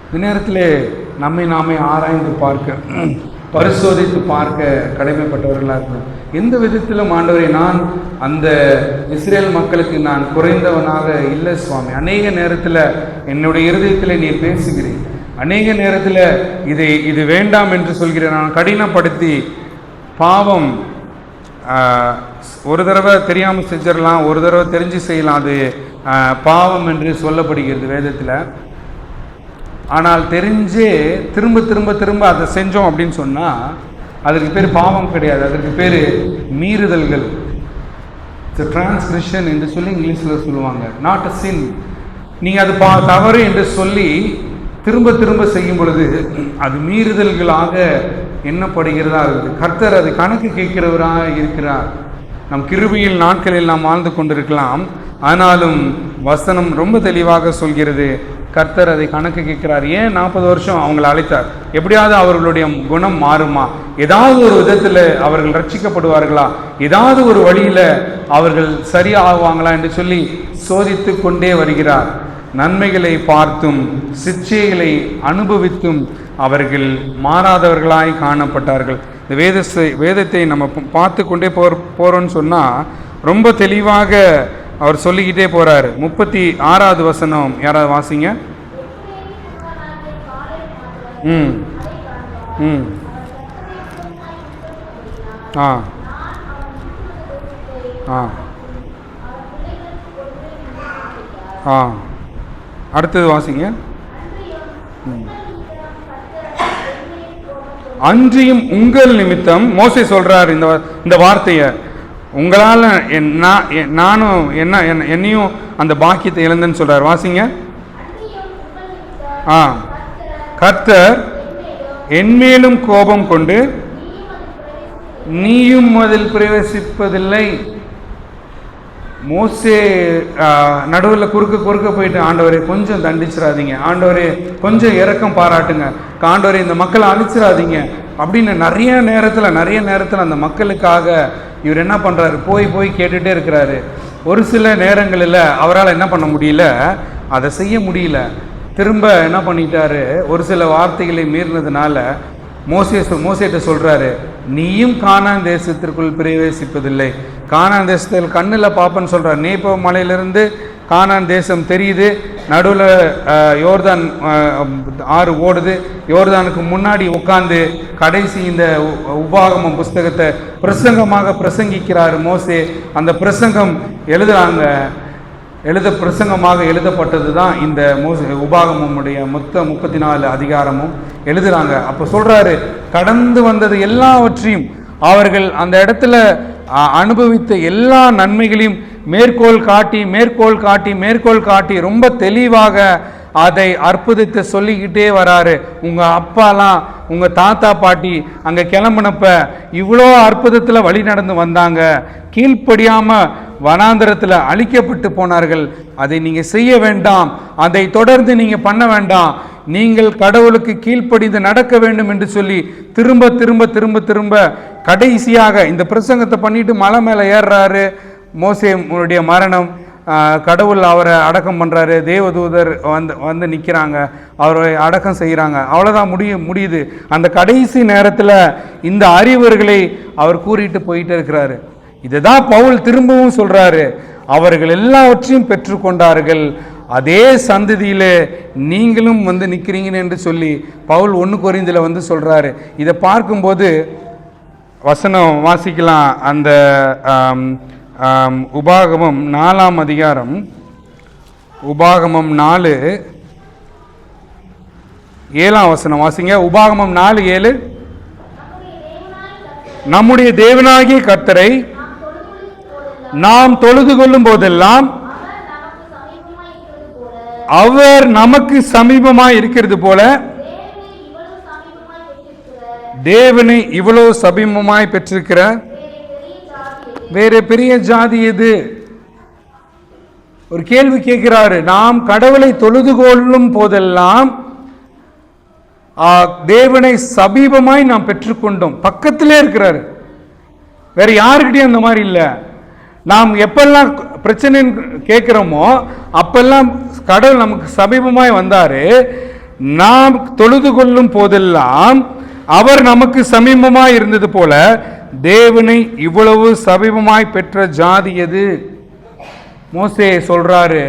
இந்த நேரத்தில் நம்மை நாமே ஆராய்ந்து பார்க்க, பரிசோதித்து பார்க்க கடமைப்பட்டவர்களாக இருக்கணும். எந்த விதத்திலும் ஆண்டவரை, நான் அந்த இஸ்ரேல் மக்களுக்கு நான் குறைந்தவனாக இல்லை சுவாமி. அநேக நேரத்தில் என்னுடைய இருதயத்தில் நீர் பேசுகிறேன். அநேக நேரத்தில் இது வேண்டாம் என்று சொல்கிறேன். நான் கடினப்படுத்தி பாவம் ஒரு தடவை தெரியாமல் செஞ்சிடலாம், ஒரு தடவை தெரிஞ்சு செய்யலாம், அது பாவம் என்று சொல்லப்படுகிறது வேதத்தில். ஆனால் தெரிஞ்சே திரும்ப திரும்ப திரும்ப அதை செஞ்சோம் அப்படின்னு சொன்னால் அதற்கு பேர் பாவம் கிடையாது, அதற்கு பேர் மீறுதல்கள். டிரான்ஸ்கிரிப்ஷன் என்று சொல்லி இங்கிலீஷில் சொல்லுவாங்க. நாட் அ சின். நீங்கள் அது தவறு என்று சொல்லி திரும்ப திரும்ப செய்யும் பொழுது அது மீறுதல்களாக எண்ணப்படுகிறதா இருக்குது. கர்த்தர் அது கணக்கு கேட்கிறவராக இருக்கிறார். நம் கிருபையில் நாட்களில் நாம் வாழ்ந்து கொண்டிருக்கலாம், ஆனாலும் வசனம் ரொம்ப தெளிவாக சொல்கிறது, கர்த்தர் அதை கணக்கு கேட்கிறார். ஏன் 40 வருஷம் அவங்களை அழைத்தார்? எப்படியாவது அவர்களுடைய குணம் மாறுமா, ஏதாவது ஒரு விதத்தில் அவர்கள் ரட்சிக்கப்படுவார்களா, ஏதாவது ஒரு வழியில் அவர்கள் சரியாகுவாங்களா என்று சொல்லி சோதித்து கொண்டே வருகிறார். நன்மைகளை பார்த்தும் சிற்சைகளை அனுபவித்தும் அவர்கள் மாறாதவர்களாய் காணப்பட்டார்கள். இந்த வேதத்தை நம்ம பார்த்து கொண்டே போகிறோன்னு சொன்னால் ரொம்ப தெளிவாக அவர் சொல்லிக்கிட்டே போகிறார். 36வது வசனம் யாராவது வாசிங்க. ம் ம் ஆ ஆ ஆ அடுத்தது வாசிங்க. அன்றியும் உங்கள் நிமித்தம் மோசே சொல்றார் இந்த வார்த்தையை, உங்களால் நானும் என்னையும் அந்த பாக்கியத்தை இழந்தேன்னு சொல்றார். வாசிங்க. கர்த்தர் என்மேலும் கோபம் கொண்டு நீயும் அதில் பிரவேசிப்பதில்லை. மோசே நடுவில் குறுக்க போயிட்டு, ஆண்டவரே கொஞ்சம் தண்டிச்சிடாதீங்க, ஆண்டவரே கொஞ்சம் இரக்கம் பாராட்டுங்க, ஆண்டவரே இந்த மக்களை அழிச்சிடாதீங்க அப்படின்னு நிறைய நேரத்தில் அந்த மக்களுக்காக இவர் என்ன பண்ணுறாரு, போய் கேட்டுகிட்டே இருக்கிறாரு. ஒரு சில நேரங்களில் அவரால் என்ன பண்ண முடியல, அதை செய்ய முடியல. திரும்ப என்ன பண்ணிட்டாரு, ஒரு சில வார்த்தைகளை மீறினதுனால மோசேட்ட சொல்கிறாரு, நீயும் கானான் தேசத்திற்குள் பிரவேசிப்பதில்லை. கானான் தேசத்தில் கண்ணில் பார்ப்பேன்னு சொல்கிறார். நேபோ மலையிலிருந்து கானான் தேசம் தெரியுது, நடுவில் யோர்தான் ஆறு ஓடுது. யோர்தானுக்கு முன்னாடி உட்காந்து கடைசி இந்த உபாகமம் புஸ்தகத்தை பிரசங்கமாக பிரசங்கிக்கிறார் மோசே. அந்த பிரசங்கம் பிரசங்கமாக எழுதப்பட்டது தான் இந்த உபாகமுடைய மொத்த 34 அதிகாரமும் எழுதுறாங்க. அப்போ சொல்றாரு, கடந்து வந்தது எல்லாவற்றையும் அவர்கள் அந்த இடத்துல அனுபவித்த எல்லா நன்மைகளையும் மேற்கோள் காட்டி ரொம்ப தெளிவாக அதை அற்புதத்தை சொல்லிக்கிட்டே வராரு. உங்க அப்பாலாம் உங்க தாத்தா பாட்டி அங்க கிளம்புனப்ப இவ்வளோ அற்புதத்துல வழி நடந்து வந்தாங்க, கீழ்ப்படியாம வனாந்தரத்துல அழிக்கப்பட்டு போனார்கள். அதை நீங்க செய்ய வேண்டாம், அதை தொடர்ந்து நீங்க பண்ண வேண்டாம், நீங்கள் கடவுளுக்கு கீழ்ப்படிந்து நடக்க வேண்டும் என்று சொல்லி திரும்ப கடைசியாக இந்த பிரசங்கத்தை பண்ணிட்டு மலை மேலே ஏறுறாரு. மோசேயுடைய மரணம், கடவுள் அவரை அடக்கம் பண்ணுறாரு, தேவதூதர் வந்து நிற்கிறாங்க, அவரை அடக்கம் செய்கிறாங்க. அவ்வளோதான் முடியுது. அந்த கடைசி நேரத்தில் இந்த அறிவுரைகளை அவர் கூறிட்டு போயிட்டே இருக்கிறாரு. இதுதான் பவுல் திரும்பவும் சொல்றாரு, அவர்கள் எல்லாவற்றையும் பெற்றுக்கொண்டார்கள், அதே சந்ததியிலே நீங்களும் வந்து நிற்கிறீங்கன்னு என்று சொல்லி பவுல் 1 கொரிந்தில சொல்றாரு. இதை பார்க்கும்போது வசனம் வாசிக்கலாம். அந்த உபாகமம் 4ஆம் அதிகாரம், உபாகமம் 4:7 வசனம் வாசிங்க. உபாகமம் 4:7, நம்முடைய தேவனாகிய கர்த்தரை நாம் தொழுது கொள்ளும் போதெல்லாம் அவர் நமக்கு சமீபமாய் இருக்கிறது போல தேவனை இவ்வளவு சமீபமாய் பெற்றிருக்கிற வேற பெரிய ஜாதி எது? ஒரு கேள்வி கேட்கிறாரு. நாம் கடவுளை தொழுது கொள்ளும் போதெல்லாம் தேவனை சமீபமாய் நாம் பெற்றுக்கொண்டோம். பக்கத்திலே இருக்கிறாரு, வேற யாருக்கிட்டையும் அந்த மாதிரி இல்லை. நாம் எப்பெல்லாம் பிரச்சனை கேட்கிறோமோ அப்பெல்லாம் கடவுள் நமக்கு சமீபமாய் வந்தாரு. நாம் தொழுது கொள்ளும் போதெல்லாம் அவர் நமக்கு சமீபமாய் இருந்தது போல தேவனை இவ்வளவு சமீபமாய் பெற்ற ஜாதி எது? மோசே சொல்றாரு,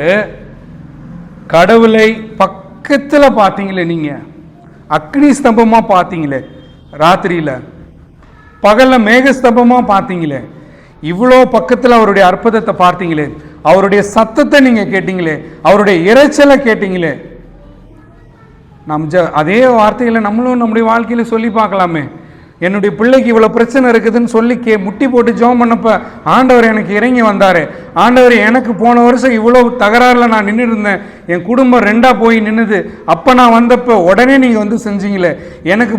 கடவுளை பக்கத்துல பார்த்தீங்களே, நீங்க அக்னி ஸ்தம்பமா பார்த்தீங்களே, ராத்திரியில பகல்ல மேக ஸ்தம்பமா பார்த்தீங்களே, இவ்வளோ பக்கத்தில் அவருடைய அற்புதத்தை பார்த்தீங்களே, அவருடைய சத்தத்தை நீங்க கேட்டீங்களே, அவருடைய இறைச்சலை கேட்டீங்களே. அதே வார்த்தைகளை நம்மளும் நம்முடைய வாழ்க்கையில சொல்லி பார்க்கலாமே. என்னுடைய பிள்ளைக்கு இவ்வளோ பிரச்சனை இருக்குதுன்னு சொல்லி முட்டி போட்டு ஜெபம் பண்ணப்ப ஆண்டவர் எனக்கு இறங்கி வந்தாரு. ஆண்டவர் எனக்கு போன வருஷம் இவ்வளோ தகராறில் நான் நின்று இருந்தேன், என் குடும்பம் 2ஆக போய் நின்றுது, அப்போ நான் வந்தப்போ உடனே நீங்கள் வந்து செஞ்சீங்களே, எனக்கு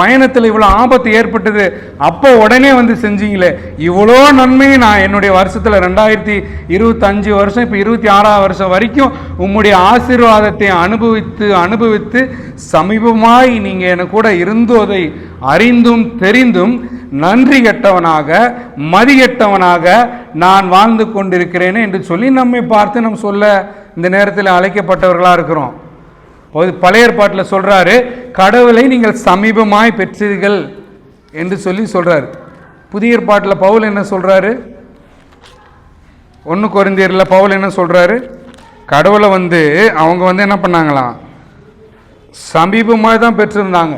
பயணத்தில் இவ்வளோ ஆபத்து ஏற்பட்டது, அப்போ உடனே வந்து செஞ்சீங்களே, இவ்வளோ நன்மையை நான் என்னுடைய வருஷத்தில் 2025 வருஷம் இப்போ 26ஆம் வருஷம் வரைக்கும் உம்முடைய ஆசீர்வாதத்தை அனுபவித்து சமீபமாய் நீங்கள் எனக்கு கூட இருந்ததை அறிந்தும் தெரிந்தும் நன்றி கெட்டவனாக மதிகெட்டவனாக நான் வாழ்ந்து கொண்டிருக்கிறேனே என்று சொல்லி நம்மை பார்த்து நம்ம சொல்ல இந்த நேரத்தில் அழைக்கப்பட்டவர்களாக இருக்கிறோம். பழைய ஏற்பாட்டில் சொல்கிறாரு, கடவுளை நீங்கள் சமீபமாய் பெற்றீர்கள் என்று சொல்லி சொல்கிறார். புதிய ஏற்பாட்டில் பவுல் என்ன சொல்கிறாரு? 1 கொரிந்தியரில் பவுல் என்ன சொல்கிறாரு? கடவுளை அவங்க என்ன பண்ணாங்களாம், சமீபமாக தான் பெற்றிருந்தாங்க,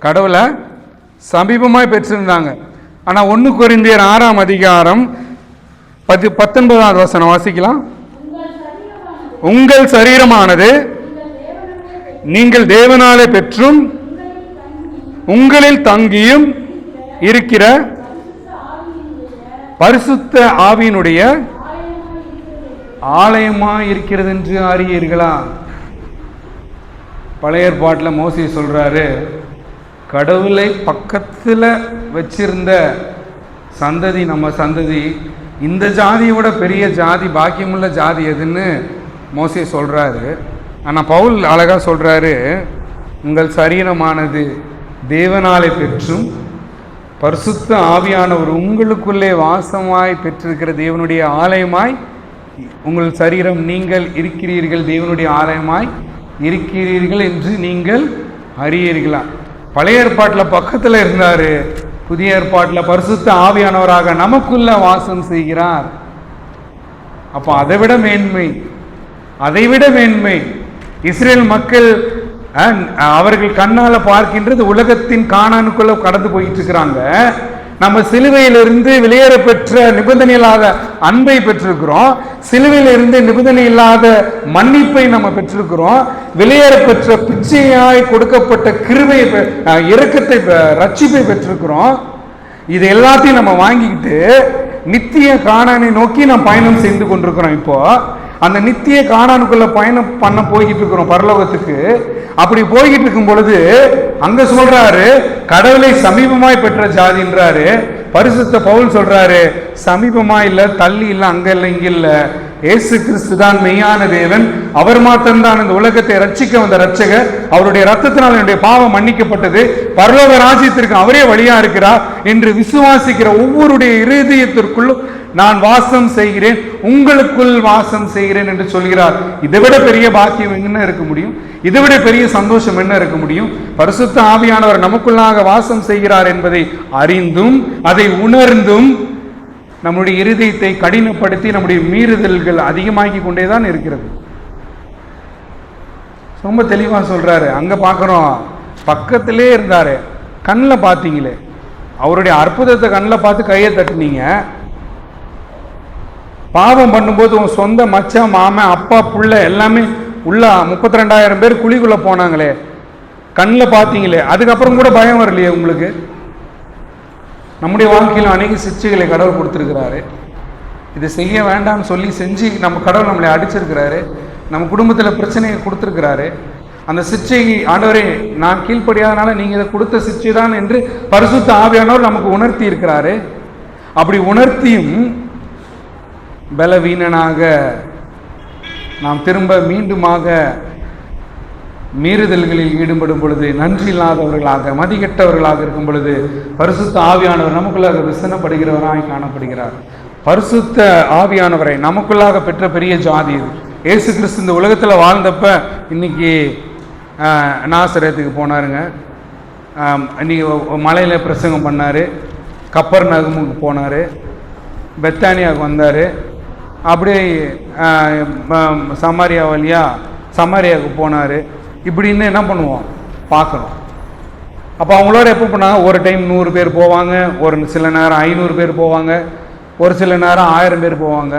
கடவுளை சமீபமாய் பெற்றிருந்தாங்க. ஆனால் 1 கொரிந்தியர் 6ஆம் அதிகாரம் 19வது வசனம் வாசிக்கலாம். உங்கள் சரீரமானது நீங்கள் தேவனாலே பெற்றும் உங்களில் தங்கியும் இருக்கிற பரிசுத்த ஆவியினுடைய ஆலயமாய் இருக்கிறது என்று அறியீர்களா? பழைய ஏற்பாட்டில் மோசே சொல்றாரு, கடவுளை பக்கத்தில் வச்சிருந்த சந்ததி நம்ம சந்ததி, இந்த ஜாதியை விட பெரிய ஜாதி, பாக்கியமுள்ள ஜாதி எதுன்னு மோசே சொல்கிறாரு. ஆனால் பவுல் அழகாக சொல்கிறாரு, உங்கள் சரீரமானது தேவனாலே பெற்றும் பரிசுத்த ஆவியானவர் உங்களுக்குள்ளே வாசமாய் பெற்றிருக்கிற தேவனுடைய ஆலயமாய் உங்கள் சரீரம் நீங்கள் இருக்கிறீர்கள், தேவனுடைய ஆலயமாய் இருக்கிறீர்கள் என்று நீங்கள் அறியீர்களா? பழைய ஏற்பாட்டில் பக்கத்தில் இருந்தார், புதிய ஏற்பாட்டில் பரிசுத்த ஆவியானவராக நமக்குள்ள வாசம் செய்கிறார். அப்போ அதைவிட மேன்மை இஸ்ரேல் மக்கள் அவர்கள் கண்ணால் பார்க்கின்றது உலகத்தின் கானானுக்குள்ள கடந்து போயிட்டு இருக்கிறாங்க. நம்ம சிலுவையிலிருந்து வெளியேற பெற்ற நிபந்தனை இல்லாத அன்பை பெற்றிருக்கிறோம், சிலுவையிலிருந்து நிபந்தனை இல்லாத மன்னிப்பை நம்ம பெற்றிருக்கிறோம், வெளியேற பெற்ற பிச்சையாய் கொடுக்கப்பட்ட கிருபை இரக்கத்தை ரட்சிப்பை பெற்றிருக்கிறோம். இது எல்லாத்தையும் நம்ம வாங்கிக்கிட்டு நித்திய கானானை நோக்கி நாம் பயணம் செய்து கொண்டிருக்கிறோம். இப்போ அந்த நித்திய கானானுக்குள்ள பயணம் பண்ண போய்கிட்டு இருக்கிறோம் பரலோகத்துக்கு. அப்படி போய்கிட்டு இருக்கும் பொழுது அங்க சொல்றாரு, கடவுளை சமீபமாய் பெற்ற ஜாதின்றாரு. பரிசுத்த பவுல் சொல்றாரு, சமீபமா இல்ல, தள்ளி இல்ல, அங்க இல்ல, இங்க இல்ல, இயேசு கிறிஸ்து தான் மெய்யான தேவன், அவர் மாத்திரம்தான் இந்த உலகத்தை ரட்சிக்க வந்த ரட்சகர், அவருடைய ரத்தத்தினால் என்னுடைய பாவம் மன்னிக்கப்பட்டது, பரலோக ராஜ்யத்திற்கு அவரே வழியா இருக்கிறார் என்று விசுவாசிக்கிற ஒவ்வொருடைய இருதயத்திற்குள்ளும் நான் வாசம் செய்கிறேன், உங்களுக்குள் வாசம் செய்கிறேன் என்று சொல்கிறார். இதைவிட பெரிய பாக்கியம் என்ன இருக்க முடியும்? இதைவிட பெரிய சந்தோஷம் என்ன இருக்க முடியும்? பரிசுத்த ஆவியானவர் நமக்குள்ளாக வாசம் செய்கிறார் என்பதை அறிந்தும் அதை உணர்ந்தும் நம்முடைய இருதயத்தை கடினப்படுத்தி நம்முடைய மீறுதல்கள் அதிகமாகி கொண்டேதான் இருக்கிறது. ரொம்ப தெளிவா சொல்றாரு. அங்க பார்க்கிறோம், பக்கத்திலே இருந்தாரு, கண்ணில் பார்த்தீங்களே, அவருடைய அற்புதத்தை கண்ணில் பார்த்து கையை தட்டுனீங்க. பாவம் பண்ணும்போது உன் சொந்த மச்சான், மாமன், அப்பா, புள்ள எல்லாமே உள்ள 32,000 பேர் குழிக்குள்ள போனாங்களே, கண்ணில் பார்த்தீங்களே, அதுக்கப்புறம் கூட பயம் வரலையே உங்களுக்கு? நம்முடைய வாழ்க்கையில் அநேக சிக்ஷைகளை கடவுள் கொடுத்துருக்கிறாரு. இதை செய்ய வேண்டாம்னு சொல்லி செஞ்சு நம்ம கடவுள் நம்மளை அடிச்சிருக்கிறாரு, நம்ம குடும்பத்தில் பிரச்சனையை கொடுத்துருக்கிறாரு. அந்த சிக்ஷை ஆண்டவரே நான் கீழ்ப்படியாதனால நீங்கள் இதை கொடுத்த சிக்ஷை தான் என்று பரிசுத்த ஆவியானவர் நமக்கு உணர்த்தி இருக்கிறாரு. அப்படி உணர்த்தியும் பலவீனனாக நாம் திரும்ப மீண்டுமாக மீறுதல்களில் ஈடுபடும் பொழுது, நன்றி இல்லாதவர்களாக மதிகெட்டவர்களாக இருக்கும் பொழுது பரிசுத்த ஆவியானவர் நமக்குள்ளாக விசனப்படுகிறவராய் காணப்படுகிறார். பரிசுத்த ஆவியானவரை நமக்குள்ளாக பெற்ற பெரிய ஜாதி இது. இயேசு கிறிஸ்து இந்த உலகத்தில் வாழ்ந்தப்ப இன்னைக்கு நாசரேத்துக்கு போனாருங்க, இன்னைக்கு மலையில் பிரசங்கம் பண்ணார், கப்பர்நகமுக்கு போனார், பெத்தானியாவுக்கு வந்தார், அப்படியே சமாரியா வழியா சமாரியாவுக்கு போனார். இப்படின்னு என்ன பண்ணுவோம் பார்க்கணும். அப்போ அவங்களோட எப்போ பண்ணாங்க, ஒரு டைம் 100 பேர் போவாங்க, ஒரு சில நேரம் 500 பேர் போவாங்க, ஒரு சில நேரம் 1000 பேர் போவாங்க.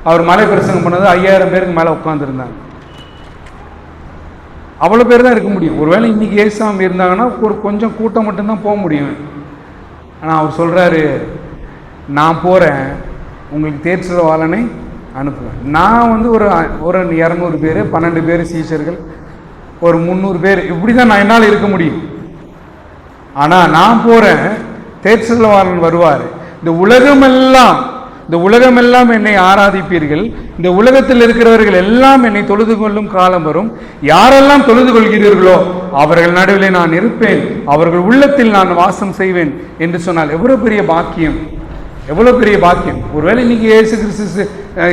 அவர் மலை பிரசங்கம் பண்ணது 5000 பேருக்கு மேலே உட்காந்துருந்தாங்க. அவ்வளோ பேர் தான் இருக்க முடியும். ஒருவேளை இன்னைக்கு ஏசாமி இருந்தாங்கன்னா ஒரு கொஞ்சம் கூட்டம் மட்டும்தான் போக முடியும். ஆனால் அவர் சொல்கிறாரு, நான் போகிறேன், உங்களுக்கு தேற்றரவாளனை அனுப்புவேன். நான் வந்து ஒரு 200 பேர் 12 பேர் சீஷர்கள், ஒரு 300 பேர், இப்படி தான் நான் என்னால் இருக்க முடியும். ஆனால் நான் போகிறேன், தேற்றரவாளன் வருவார். இந்த உலகமெல்லாம் என்னை ஆராதிப்பீர்கள், இந்த உலகத்தில் இருக்கிறவர்கள் எல்லாம் என்னை தொழுது கொள்ளும் காலம் வரும். யாரெல்லாம் தொழுது கொள்கிறீர்களோ அவர்கள் நடுவிலே நான் இருப்பேன், அவர்கள் உள்ளத்தில் நான் வாசம் செய்வேன் என்று சொன்னால் எவ்வளவு பெரிய பாக்கியம், எவ்வளோ பெரிய பாக்கியம். ஒருவேளை இன்னைக்கு இயேசு கிறிஸ்து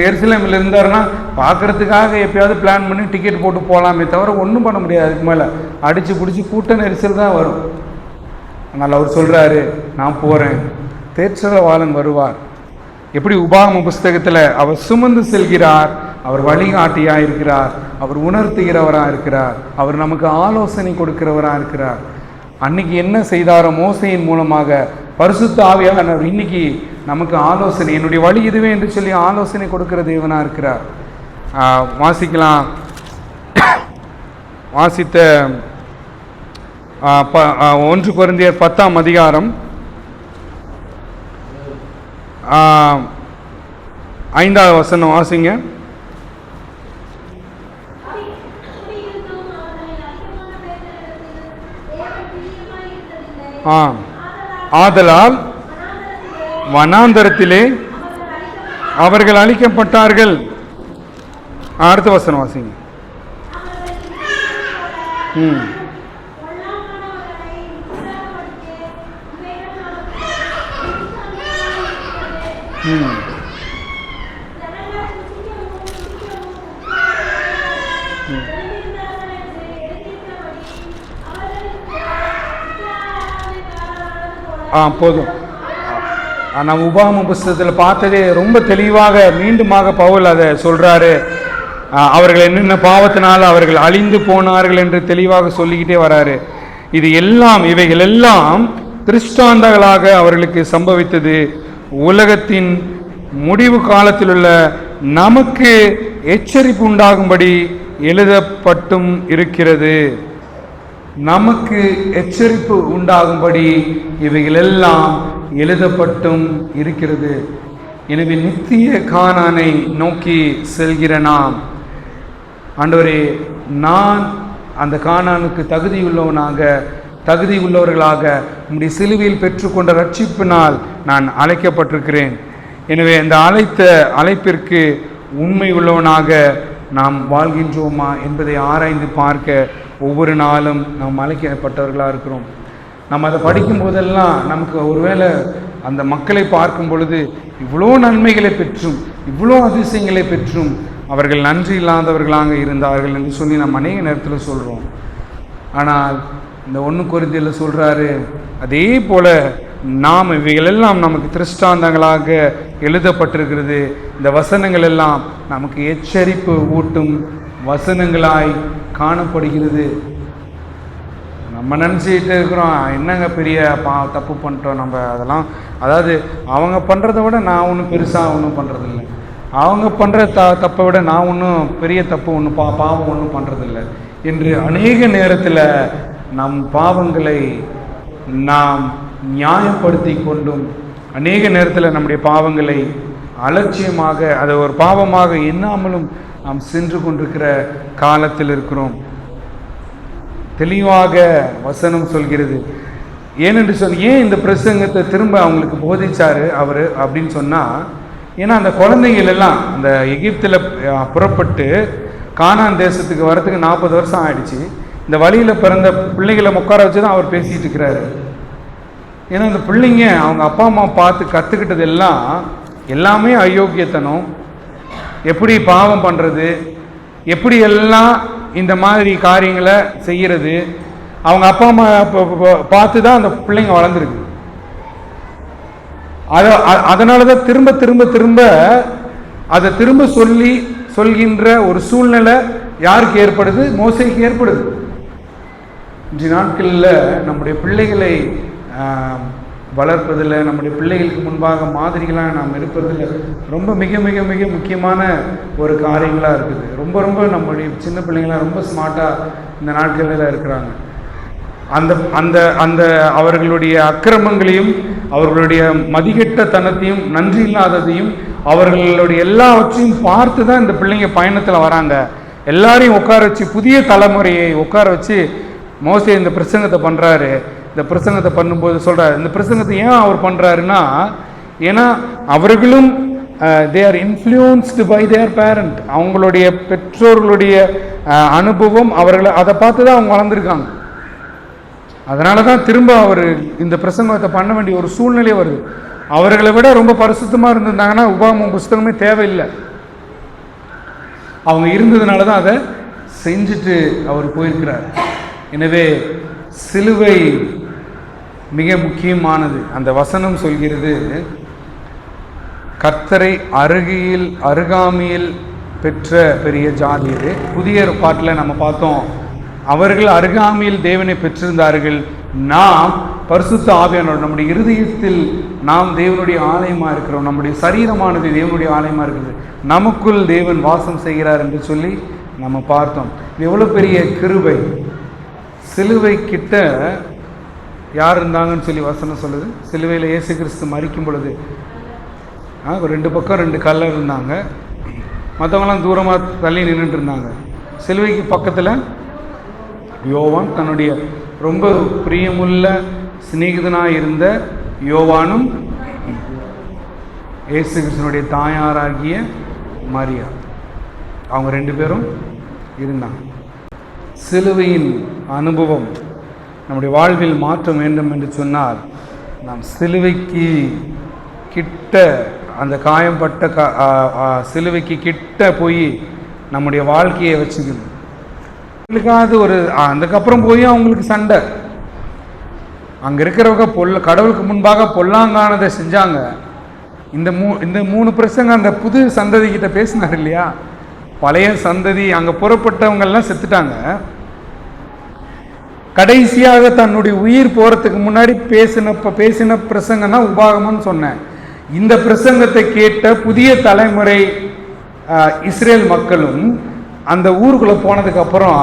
எருசலேமில் இருந்தாருன்னா பார்க்கறதுக்காக எப்பயாவது பிளான் பண்ணி டிக்கெட் போட்டு போகலாமே தவிர ஒன்றும் பண்ண முடியாது. அதுக்கு மேலே அடித்து பிடிச்சி கூட்ட நெரிசல் தான் வரும். அதனால் அவர் சொல்கிறாரு, நான் போகிறேன், தேற்றரவாளன் வருவார். எப்படி உபாகம புஸ்தகத்தில் அவர் சுமந்து செல்கிறார், அவர் வழிகாட்டியாக இருக்கிறார், அவர் உணர்த்துகிறவராக இருக்கிறார், அவர் நமக்கு ஆலோசனை கொடுக்கிறவராக இருக்கிறார். அன்னைக்கு என்ன செய்தாரோ மோசையின் மூலமாக பரிசுத்த ஆவியானவர் இன்னைக்கு நமக்கு ஆலோசனை, என்னுடைய வழி இதுவே என்று சொல்லி ஆலோசனை கொடுக்கிற தேவனாக இருக்கிறார். வாசிக்கலாம். வாசித்த 1 கொரிந்தியர் 10ஆம் அதிகாரம் 5வது வசனம் வாசிங்க. ஆதலால் வனாந்தரத்திலே அவர்கள் அழிக்கப்பட்டார்கள். அடுத்த வசனம் வாசிங்க. போதும். நான் உபாகம புஸ்தகத்தில் பார்த்ததே ரொம்ப தெளிவாக மீண்டுமாக பவுல் அதை சொல்றாரு. அவர்கள் என்னென்ன பாவத்தினால் அவர்கள் அழிந்து போனார்கள் என்று தெளிவாக சொல்லிக்கிட்டே வராரு. இவைகள் எல்லாம் திருஷ்டாந்தங்களாக அவர்களுக்கு சம்பவித்தது. உலகத்தின் முடிவு காலத்தில் உள்ள நமக்கு எச்சரிப்பு உண்டாகும்படி எழுதப்பட்டும் இருக்கிறது. நமக்கு எச்சரிப்பு உண்டாகும்படி இவைகள் எல்லாம் எழுதப்பட்டும் இருக்கிறது. எனவே நித்திய கானானை நோக்கி செல்கிற நாம், ஆண்டவரே, நான் அந்த கானானுக்கு தகுதி உள்ளவர்களாக உம்முடைய சிலுவையில் பெற்றுக்கொண்ட ரட்சிப்பினால் நான் அழைக்கப்பட்டிருக்கிறேன். எனவே அந்த அழைப்பிற்கு உண்மை உள்ளவனாக நாம் வாழ்கின்றோமா என்பதை ஆராய்ந்து பார்க்க ஒவ்வொரு நாளும் நாம் அழைக்கப்பட்டவர்களாக இருக்கிறோம். நம்ம அதை படிக்கும் போதெல்லாம் நமக்கு ஒருவேளை அந்த மக்களை பார்க்கும் பொழுது இவ்வளோ நன்மைகளை பெற்றும் இவ்வளோ அதிசயங்களை பெற்றும் அவர்கள் நன்றி இல்லாதவர்களாக இருந்தார்கள் என்று சொல்லி நம்ம அநேக நேரத்தில் சொல்கிறோம். ஆனால் இந்த 1 கொரிந்தியரில் சொல்கிறாரு, அதே போல நாம் இவைகளெல்லாம் நமக்கு திருஷ்டாந்தங்களாக எழுதப்பட்டிருக்கிறது. இந்த வசனங்கள் எல்லாம் நமக்கு எச்சரிப்பு ஊட்டும் வசனங்களாய் காணப்படுகிறது. நம்ம நினச்சிக்கிட்டு இருக்கிறோம், என்னங்க பெரிய தப்பு பண்ணிட்டோம் நம்ம, அதெல்லாம் அதாவது அவங்க பண்ணுறதை விட நான் ஒன்றும் பெருசாக ஒன்றும் பண்ணுறதில்லை, அவங்க பண்ணுற தப்பை விட நான் ஒன்றும் பெரிய தப்பு ஒன்றும் பாவம் ஒன்றும் பண்ணுறதில்லை என்று அநேக நேரத்தில் நம் பாவங்களை நாம் நியாயப்படுத்தி கொண்டும் அநேக நேரத்தில் நம்முடைய பாவங்களை அலட்சியமாக அதை ஒரு பாவமாக எண்ணாமலும் நாம் சென்று கொண்டிருக்கிற காலத்தில் இருக்கிறோம். தெளிவாக வசனம் சொல்கிறது. ஏனென்று ஏன் இந்த பிரசங்கத்தை திரும்ப அவங்களுக்கு போதிச்சாரு அவர் அப்படின்னு சொன்னால், ஏன்னா அந்த குழந்தைகள் எல்லாம் அந்த எகிப்தில் புறப்பட்டு கானான் தேசத்துக்கு வரத்துக்கு 40 வருஷம் ஆயிடுச்சு. இந்த வழியில் பிறந்த பிள்ளைகளை உட்கார வச்சு தான் அவர் பேசிகிட்டு இருக்கிறாரு. ஏன்னா இந்த பிள்ளைங்க அவங்க அப்பா அம்மா பார்த்து கற்றுக்கிட்டது எல்லாமே அயோக்கியத்தனம், எப்படி பாவம் பண்ணுறது, எப்படி எல்லாம் இந்த மாதிரி காரியங்களை செய்கிறது, அவங்க அப்பா அம்மா பார்த்து தான் அந்த பிள்ளைங்க வளர்ந்துருக்கு. அதனால தான் திரும்ப திரும்ப திரும்ப அதை திரும்ப சொல்கின்ற ஒரு சூழ்நிலை யாருக்கு ஏற்படுது? மோசேக்கு ஏற்படுது. இன்றைய நாட்களில் நம்முடைய பிள்ளைகளை வளர்ப்பதில், நம்முடைய பிள்ளைகளுக்கு முன்பாக மாதிரிகளாக நாம் இருப்பதில் ரொம்ப மிக மிக மிக முக்கியமான ஒரு காரியங்களாக இருக்குது. ரொம்ப ரொம்ப நம்முடைய சின்ன பிள்ளைங்களாம் ரொம்ப ஸ்மார்ட்டாக இந்த நாட்களில் இருக்கிறாங்க. அந்த அந்த அந்த அவர்களுடைய அக்கிரமங்களையும் அவர்களுடைய மதிகெட்டத்தனத்தையும் நன்றி இல்லாததையும் அவர்களுடைய எல்லாவற்றையும் பார்த்து தான் இந்த பிள்ளைங்க பயணத்தில் வராங்க. எல்லாரையும் உட்கார வச்சு, புதிய தலைமுறையை உட்கார வச்சு மோசே இந்த பிரசங்கத்தை பண்ணுறாரு. இந்த பிரசங்கத்தை பண்ணும்போது சொல்கிறார், இந்த பிரசங்கத்தை ஏன் அவர் பண்ணுறாருன்னா, ஏன்னா அவர்களும் they are influenced by their parent. அவங்களுடைய பெற்றோர்களுடைய அனுபவம், அவர்களை அதை பார்த்து தான் அவங்க வளர்ந்துருக்காங்க. அதனால தான் திரும்ப அவர் இந்த பிரசங்கத்தை பண்ண வேண்டிய ஒரு சூழ்நிலை வருது. அவர்களை விட ரொம்ப பரிசுத்தமாக இருந்திருந்தாங்கன்னா உபாகமம் புஸ்தகமே தேவையில்லை. அவங்க இருந்ததுனால தான் அதை செஞ்சுட்டு அவர் போயிருக்கிறார். எனவே சிலுவை மிக முக்கியமானது. அந்த வசனம் சொல்கிறது, கர்த்தரை அருகாமையில் பெற்ற பெரிய ஜாதி இது. புதிய பாட்டில் நம்ம பார்த்தோம், அவர்கள் அருகாமையில் தேவனை பெற்றிருந்தார்கள். நாம் பரிசுத்த ஆவியானவர், நம்முடைய இருதயத்தில் நாம் தேவனுடைய ஆலயமாக இருக்கிறோம். நம்முடைய சரீரமானது தேவனுடைய ஆலயமாக இருக்கிறது. நமக்குள் தேவன் வாசம் செய்கிறார் என்று சொல்லி நம்ம பார்த்தோம். எவ்வளோ பெரிய கிருபை! சிலுவை கிட்ட யார் இருந்தாங்கன்னு சொல்லி வசனம் சொல்லுது. சிலுவையில் இயேசு கிறிஸ்து மரிக்கும் பொழுது ரெண்டு பக்கம் ரெண்டு கல்லர் இருந்தாங்க. மற்றவங்களாம் தூரமாக தள்ளி நின்றுட்டு இருந்தாங்க. சிலுவைக்கு பக்கத்தில் யோவான், தன்னுடைய ரொம்ப பிரியமுள்ள சிநேகிதனாக இருந்த யோவானும் இயேசு கிறிஸ்துனுடைய தாயாராகிய மரியா, அவங்க ரெண்டு பேரும் இருந்தாங்க. சிலுவையின் அனுபவம் நம்முடைய வாழ்வில் மாற்றம் வேண்டும் என்று சொன்னால், நாம் சிலுவைக்கு கிட்ட, அந்த காயம்பட்ட சிலுவைக்கு கிட்ட போய் நம்முடைய வாழ்க்கையை வச்சுக்கணும். அவங்களுக்காவது ஒரு அதுக்கப்புறம் போய் அவங்களுக்கு சண்டை. அங்கே இருக்கிறவங்க கடவுளுக்கு முன்பாக பொல்லாங்கானதை செஞ்சாங்க. இந்த மூணு பிரசங்க அந்த புது சந்ததி கிட்ட பேசினார் இல்லையா? பழைய சந்ததி அங்கே புறப்பட்டவங்கெல்லாம் செத்துட்டாங்க. கடைசியாக தன்னுடைய உயிர் போகிறதுக்கு முன்னாடி பேசின பிரசங்கம் தான் உபாகமம்னு சொன்னேன். இந்த பிரசங்கத்தை கேட்ட புதிய தலைமுறை இஸ்ரேல் மக்களும் அந்த ஊருக்குள்ளே போனதுக்கு அப்புறம்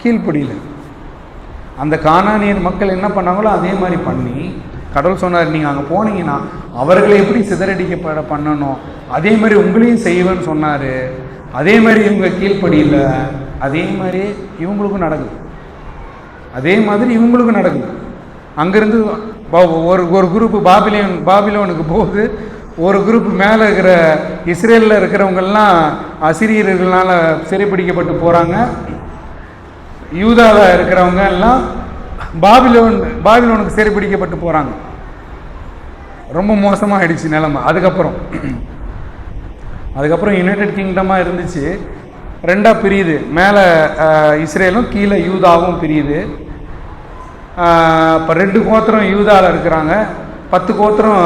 கீழ்ப்படியில அந்த கானானியர் மக்கள் என்ன பண்ணாங்களோ அதே மாதிரி பண்ணி, கடவுள் சொன்னார், நீங்கள் அங்கே போனீங்கன்னா அவர்களை எப்படி சிதறடிக்கப்பட பண்ணணும், அதே மாதிரி உங்களையும் செய்வேன்னு சொன்னார். அதே மாதிரி இவங்க கீழ்ப்படியில், அதே மாதிரி இவங்களுக்கும் நடக்குது. அங்கேருந்து ஒரு குரூப்பு பாபிலோனுக்கு போகுது. ஒரு குரூப் மேலே இருக்கிற இஸ்ரேலில் இருக்கிறவங்கெல்லாம் அசிரியர்களால் சிறைப்பிடிக்கப்பட்டு போகிறாங்க. யூதாவில் இருக்கிறவங்க எல்லாம் பாபிலோனுக்கு சிறைப்பிடிக்கப்பட்டு போகிறாங்க. ரொம்ப மோசமாக ஆயிடுச்சு நிலைமை. அதுக்கப்புறம் யுனைடெட் கிங்டமாக இருந்துச்சு. ரெண்டாக பிரியுது. மேலே இஸ்ரேலும் கீழே யூதாவும் பிரியுது. இப்போ 2 கோத்திரம் யூதாவில் இருக்கிறாங்க, 10 கோத்திரம்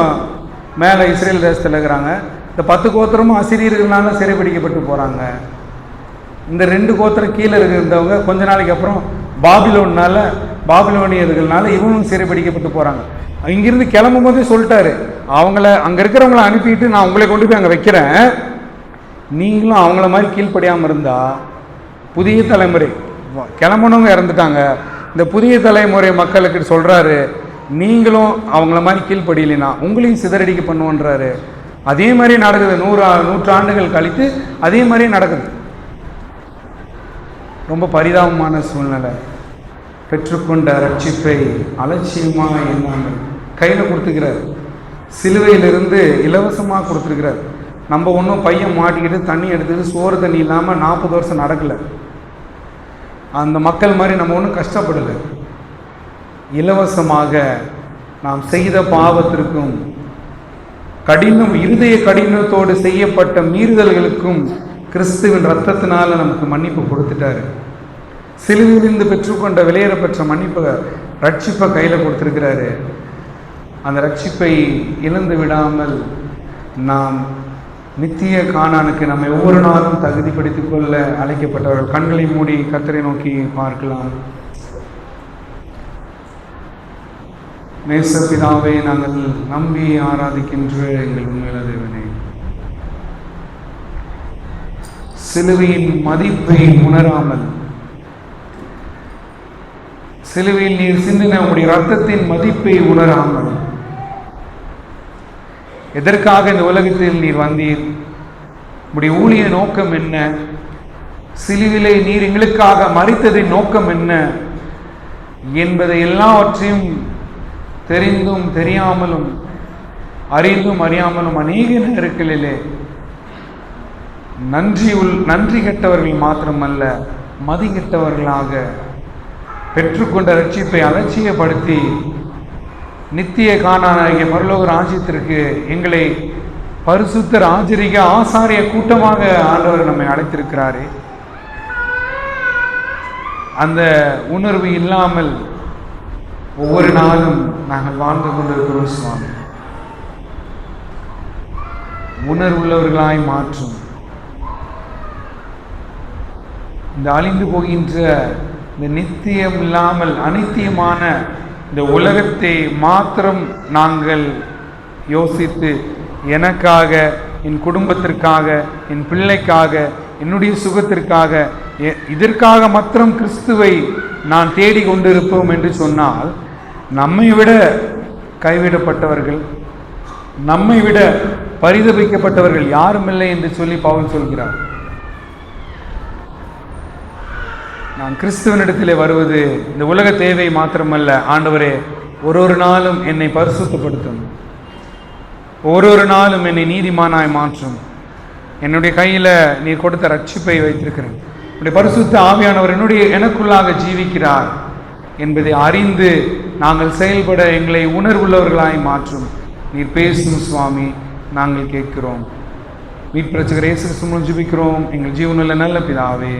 மேலே இஸ்ரேல் தேசத்தில் இருக்கிறாங்க. இந்த 10 கோத்திரமும் அசிரியர்களால் சிறைப்பிடிக்கப்பட்டு போகிறாங்க. இந்த 2 கோத்திரம் கீழே இருக்கிறவங்க கொஞ்ச நாளைக்கு அப்புறம் பாபிலோனியர்களால் இவங்களும் சிறைப்பிடிக்கப்பட்டு போகிறாங்க. இங்கிருந்து கிளம்பும் போதே சொல்லிட்டாரு, அங்கே இருக்கிறவங்கள அனுப்பிட்டு நான் உங்களை கொண்டு போய் அங்கே வைக்கிறேன், நீங்களும் அவங்கள மாதிரி கீழ்ப்படியாமல் இருந்தால், புதிய தலைமுறை கிளம்புனவங்க இறந்துட்டாங்க, இந்த புதிய தலைமுறை மக்களுக்கு சொல்கிறாரு, நீங்களும் அவங்கள மாதிரி கீழ்ப்படியினா உங்களையும் சிதறடிக்க பண்ணுவோன்றாரு. அதே மாதிரி நடக்குது. 100 ஆண்டுகள் கழித்து அதே மாதிரி நடக்குது. ரொம்ப பரிதாபமான சூழ்நிலை. பெற்றுக்கொண்ட ரட்சிப்பை அலட்சியமாக இல்லாமல் கையில் கொடுத்துக்கிறார். சிலுவையிலிருந்து இலவசமாக கொடுத்துருக்கிறார். நம்ம ஒன்றும் பையன் மாட்டிக்கிட்டு தண்ணி எடுத்துக்கிட்டு சோறு தண்ணி இல்லாமல் 40 வருஷம் நடக்கலை. அந்த மக்கள் மாதிரி நம்ம ஒன்றும் கஷ்டப்படலை. இலவசமாக நாம் செய்த பாவத்திற்கும் இருதய கடினத்தோடு செய்யப்பட்ட மீறுதல்களுக்கும் கிறிஸ்துவின் இரத்தத்தினால நமக்கு மன்னிப்பு கொடுத்துட்டாரு. சிலுவையிலிருந்து பெற்றுக்கொண்ட விலையேறப்பெற்ற ரட்சிப்பை கையில் கொடுத்துருக்கிறாரு. அந்த ரட்சிப்பை இழந்து விடாமல் நாம் நித்திய கானானுக்கு நம்மை ஒவ்வொரு நாளும் தகுதிப்படுத்திக் கொள்ள அழைக்கப்பட்டவர்கள். கண்களை மூடி கர்த்தரை நோக்கி பார்க்கலாம். நேசப்பிதாவே, நாங்கள் நம்பி ஆராதிக்கின்ற எங்கள் உண்மையில தேவனே, சிலுவையின் மதிப்பை உணராமல் சிலுவையில் நீர் சிந்தின உம்முடைய ரத்தத்தின் மதிப்பை உணராமல், எதற்காக இந்த உலகத்தில் நீர் வந்தீர், உம்முடைய ஊழிய நோக்கம் என்ன, சிலுவிலே நீர் எங்களுக்காக மரித்ததின் நோக்கம் என்ன என்பதை எல்லாவற்றையும் தெரிந்தும் தெரியாமலும் அறிந்தும் அறியாமலும் அநேக நேரங்களிலே நன்றி கெட்டவர்கள் மாத்திரமல்ல, மதிகெட்டவர்களாக பெற்றுக்கொண்ட ரட்சிப்பை அலட்சியப்படுத்தி நித்திய காணானாகிய பரலோக ராஜ்யத்திற்கு எங்களை பரிசுத்த ராஜரிக ஆசாரிய கூட்டமாக ஆண்டவர் நம்மை அழைத்திருக்கிறாரே. அந்த உணர்வு இல்லாமல் ஒவ்வொரு நாளும் நாங்கள் வாழ்ந்து கொண்டிருக்கிறோம் சுவாமி. உணர்வுள்ளவர்களாய் மாற்றும் இந்த அழிந்து போகின்ற இந்த நித்தியம் இல்லாமல் அனித்தியமான இந்த உலகத்தை மாத்திரம் நாங்கள் யோசித்து, எனக்காக, என் குடும்பத்திற்காக, என் பிள்ளைக்காக, என்னுடைய சுகத்திற்காக, இதற்காக மாத்திரம் கிறிஸ்துவை நான் தேடி கொண்டிருப்போம் என்று சொன்னால், நம்மை விட கைவிடப்பட்டவர்கள், நம்மை விட பரிதபிக்கப்பட்டவர்கள் யாருமில்லை என்று சொல்லி பவுல் சொல்கிறார். நான் கிறிஸ்துவனிடத்திலே வருவது இந்த உலக தேவை மாத்திரமல்ல, ஆண்டவரே ஒரு நாளும் என்னை பரிசுத்தப்படுத்தும், ஒரு நாளும் என்னை நீதிமானாய் மாற்றும், என்னுடைய கையில் நீர் கொடுத்த ரட்சிப்பை வைத்திருக்கிறேன், என்னுடைய பரிசுத்த ஆவியானவர் எனக்குள்ளாக ஜீவிக்கிறார் என்பதை அறிந்து நாங்கள் செயல்பட எங்களை உணர்வுள்ளவர்களாய் மாற்றும். நீர் பேசும் சுவாமி, நாங்கள் கேட்கிறோம். மீட்பு இரட்சகர் இயேசு கிறிஸ்து மூலம் ஜெபிக்கிறோம் எங்கள் ஜீவனுள்ள நல்ல பிதாவே.